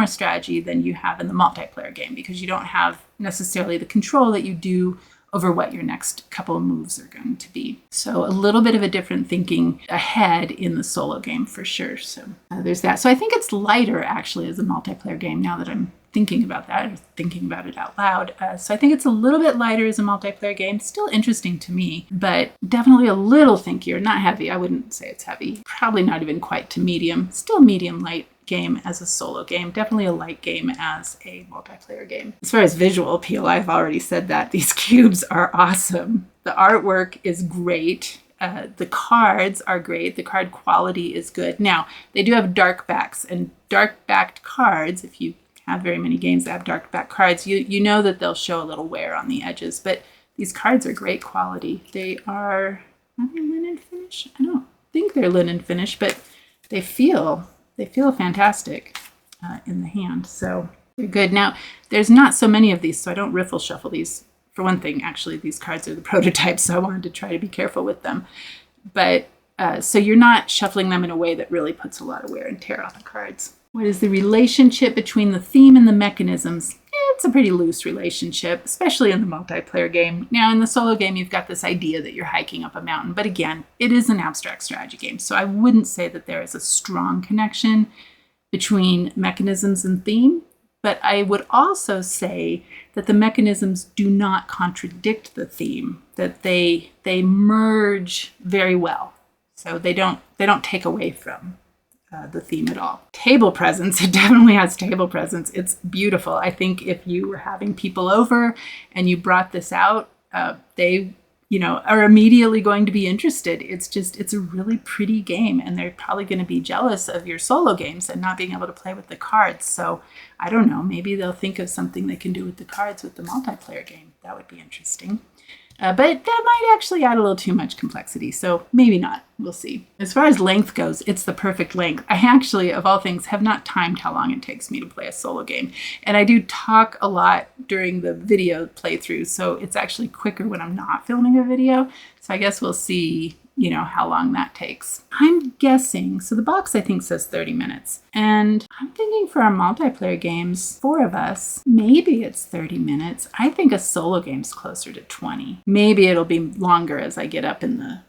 strategy than you have in the multiplayer game, because you don't have necessarily the control that you do over what your next couple of moves are going to be. So a little bit of a different thinking ahead in the solo game for sure. So there's that. So I think it's lighter actually as a multiplayer game now that I'm thinking about that or thinking about it out loud. So I think it's a little bit lighter as a multiplayer game. Still interesting to me, but definitely a little thinkier, not heavy. I wouldn't say it's heavy. Probably not even quite to medium. Still medium light game as a solo game, definitely a light game as a multiplayer game. As far as visual appeal, I've already said that these cubes are awesome. The artwork is great. The cards are great. The card quality is good. Now, they do have dark backs, and dark backed cards, if you have very many games that have dark back cards, you know that they'll show a little wear on the edges, but these cards are great quality. They are linen finish? I don't think they're linen finish, but they feel fantastic in the hand, so they're good. Now, there's not so many of these, so I don't riffle shuffle these. For one thing, actually, these cards are the prototypes, so I wanted to try to be careful with them. But so you're not shuffling them in a way that really puts a lot of wear and tear on the cards. What is the relationship between the theme and the mechanisms? it's a pretty loose relationship, especially in the multiplayer game. Now, in the solo game, you've got this idea that you're hiking up a mountain. But again, it is an abstract strategy game. So I wouldn't say that there is a strong connection between mechanisms and theme. But I would also say that the mechanisms do not contradict the theme, that they merge very well. So they don't take away from the theme at all. Table presence, it definitely has table presence. It's beautiful. I think if you were having people over and you brought this out, they are immediately going to be interested. It's a really pretty game, and they're probably going to be jealous of your solo games and not being able to play with the cards. So I don't know, maybe they'll think of something they can do with the cards with the multiplayer game. That would be interesting. But that might actually add a little too much complexity, so maybe not. We'll see. As far as length goes, it's the perfect length. I actually, of all things, have not timed how long it takes me to play a solo game. And I do talk a lot during the video playthrough, so it's actually quicker when I'm not filming a video. So I guess we'll see, how long that takes. I'm guessing, so the box I think says 30 minutes. And I'm thinking for our multiplayer games, 4 of us, maybe it's 30 minutes. I think a solo game's closer to 20. Maybe it'll be longer as I get up in the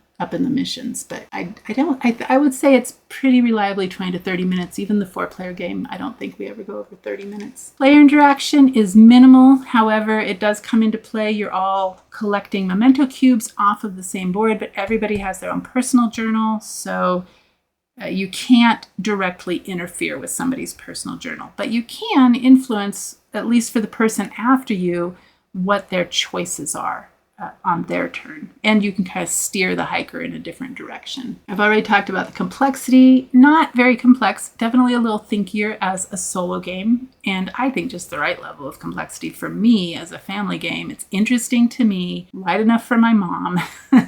missions, but I would say it's pretty reliably 20 to 30 minutes. Even the 4-player game, I don't think we ever go over 30 minutes. Player interaction is minimal. However, it does come into play. You're all collecting memento cubes off of the same board, but everybody has their own personal journal, so you can't directly interfere with somebody's personal journal, but you can influence, at least for the person after you, what their choices are on their turn. And you can kind of steer the hiker in a different direction. I've already talked about the complexity. Not very complex, definitely a little thinkier as a solo game. And I think just the right level of complexity for me as a family game. It's interesting to me, light enough for my mom.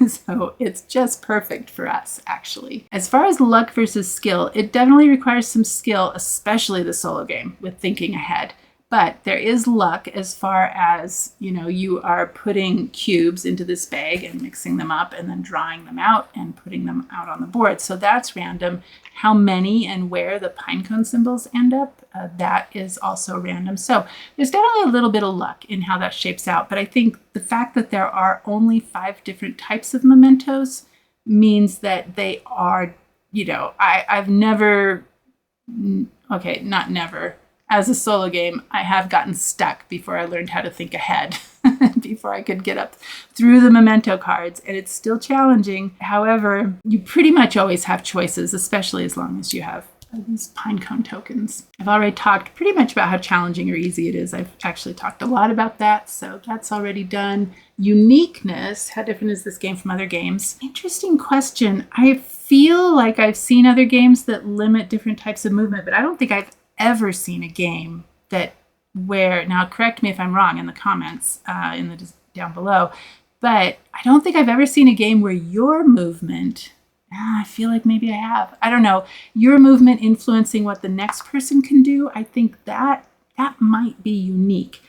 So it's just perfect for us, actually. As far as luck versus skill, it definitely requires some skill, especially the solo game with thinking ahead. But there is luck as far as, you are putting cubes into this bag and mixing them up and then drawing them out and putting them out on the board. So that's random. How many and where the pinecone symbols end up, that is also random. So there's definitely a little bit of luck in how that shapes out. But I think the fact that there are only 5 different types of mementos means that they are, I've never, okay, not never. As a solo game, I have gotten stuck before I learned how to think ahead, before I could get up through the memento cards, and it's still challenging. However, you pretty much always have choices, especially as long as you have these pinecone tokens. I've already talked pretty much about how challenging or easy it is. I've actually talked a lot about that, so that's already done. Uniqueness, how different is this game from other games? Interesting question. I feel like I've seen other games that limit different types of movement, but I don't think I've ever seen a game now correct me if I'm wrong in the comments down below, but I don't think I've ever seen a game where your movement, I feel like maybe I have, I don't know, your movement influencing what the next person can do. I think that might be unique.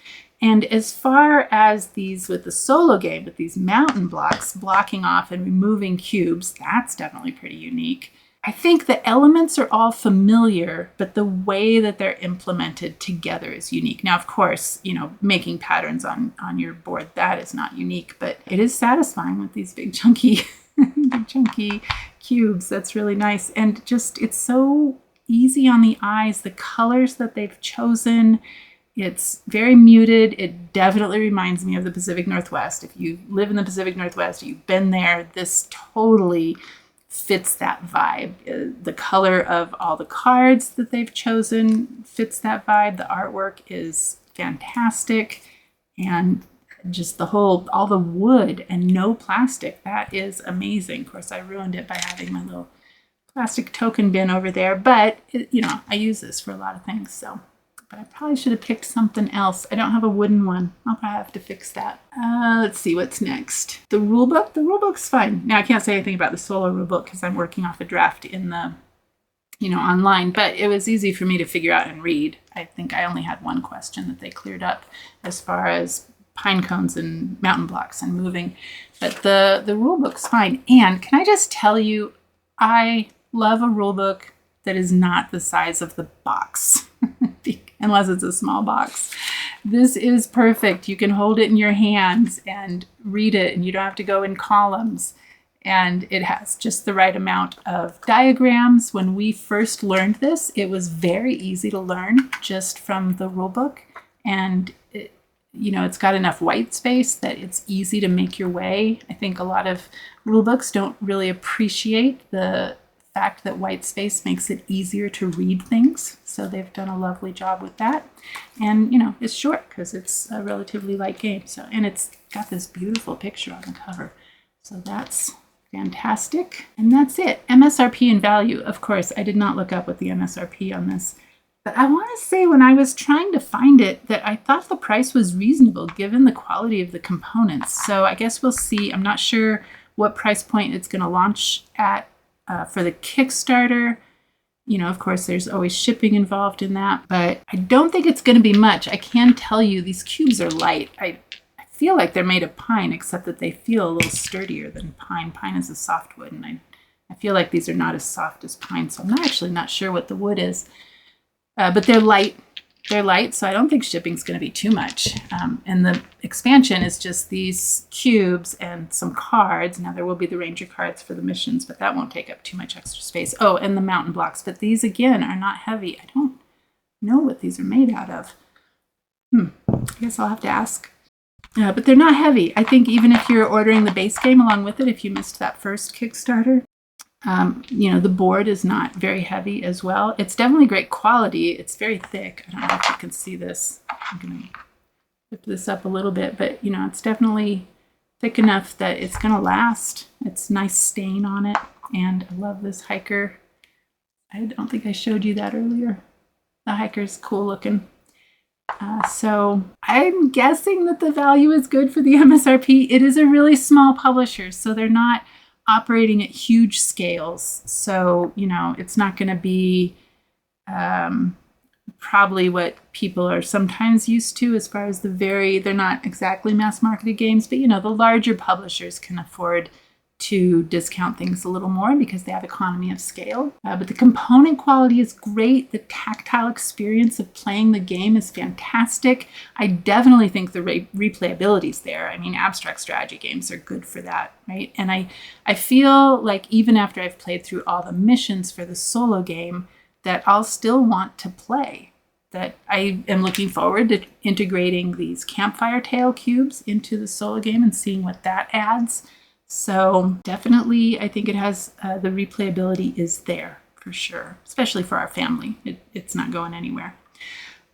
And as far as these with the solo game, with these mountain blocks blocking off and removing cubes, that's definitely pretty unique. I think the elements are all familiar, but the way that they're implemented together is unique. Now, of course, making patterns on your board, that is not unique, but it is satisfying with these big chunky cubes. That's really nice. And just, it's so easy on the eyes. The colors that they've chosen, it's very muted. It definitely reminds me of the Pacific Northwest. If you live in the Pacific Northwest, you've been there, this totally fits that vibe. The color of all the cards that they've chosen fits that vibe. The artwork is fantastic. And just all the wood and no plastic, that is amazing. Of course, I ruined it by having my little plastic token bin over there, but I use this for a lot of things, so. But I probably should have picked something else. I don't have a wooden one. I'll probably have to fix that. Let's see what's next. The rulebook. The rulebook's fine. Now, I can't say anything about the solo rulebook because I'm working off a draft in the, online. But it was easy for me to figure out and read. I think I only had one question that they cleared up as far as pine cones and mountain blocks and moving. But the rulebook's fine. And can I just tell you, I love a rulebook that is not the size of the box. Unless it's a small box. This is perfect. You can hold it in your hands and read it, and you don't have to go in columns. And it has just the right amount of diagrams. When we first learned this, it was very easy to learn just from the rule book. And it's got enough white space that it's easy to make your way. I think a lot of rule books don't really appreciate the fact that white space makes it easier to read things. So they've done a lovely job with that. And, it's short because it's a relatively light game. And it's got this beautiful picture on the cover. So that's fantastic. And that's it. MSRP and value. Of course, I did not look up what the MSRP on this. But I want to say when I was trying to find it that I thought the price was reasonable given the quality of the components. So I guess we'll see. I'm not sure what price point it's going to launch at for the Kickstarter. Of course, there's always shipping involved in that, but I don't think it's going to be much. I can tell you these cubes are light. I feel like they're made of pine, except that they feel a little sturdier than pine. Pine is a softwood, and I feel like these are not as soft as pine, so I'm actually not sure what the wood is. But they're light. They're light, so I don't think shipping's going to be too much. And the expansion is just these cubes and some cards. Now, there will be the ranger cards for the missions, but that won't take up too much extra space. Oh, and the mountain blocks. But these, again, are not heavy. I don't know what these are made out of. I guess I'll have to ask. But they're not heavy. I think even if you're ordering the base game along with it, if you missed that first Kickstarter, the board is not very heavy as well. It's definitely great quality. It's very thick. I don't know if you can see this. I'm going to flip this up a little bit, but it's definitely thick enough that it's going to last. It's nice stain on it. And I love this hiker. I don't think I showed you that earlier. The hiker's cool looking. So I'm guessing that the value is good for the MSRP. It is a really small publisher, so they're not operating at huge scales. So, it's not going to be probably what people are sometimes used to as far as they're not exactly mass marketed games, but the larger publishers can afford to discount things a little more because they have economy of scale. But the component quality is great. The tactile experience of playing the game is fantastic. I definitely think the replayability is there. I mean, abstract strategy games are good for that, right? And I feel like even after I've played through all the missions for the solo game, that I'll still want to play. That I am looking forward to integrating these Campfire Tale cubes into the solo game and seeing what that adds. So definitely, I think it has the replayability is there for sure, especially for our family. It's not going anywhere.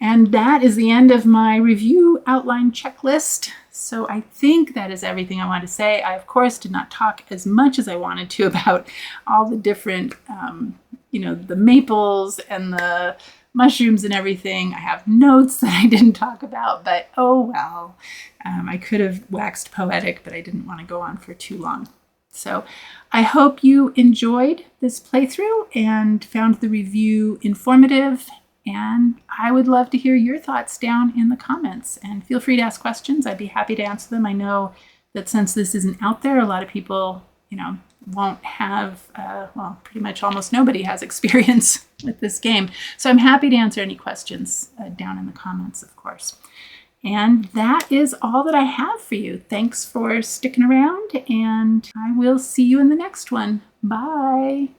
And that is the end of my review outline checklist. So I think that is everything I wanted to say. I, of course, did not talk as much as I wanted to about all the different, the maples and the mushrooms and everything. I have notes that I didn't talk about, but oh well. I could have waxed poetic, but I didn't want to go on for too long. So I hope you enjoyed this playthrough and found the review informative. And I would love to hear your thoughts down in the comments. And feel free to ask questions. I'd be happy to answer them. I know that since this isn't out there, a lot of people, won't have, pretty much almost nobody has experience with this game. So I'm happy to answer any questions down in the comments, of course. And that is all that I have for you. Thanks for sticking around, and I will see you in the next one. Bye.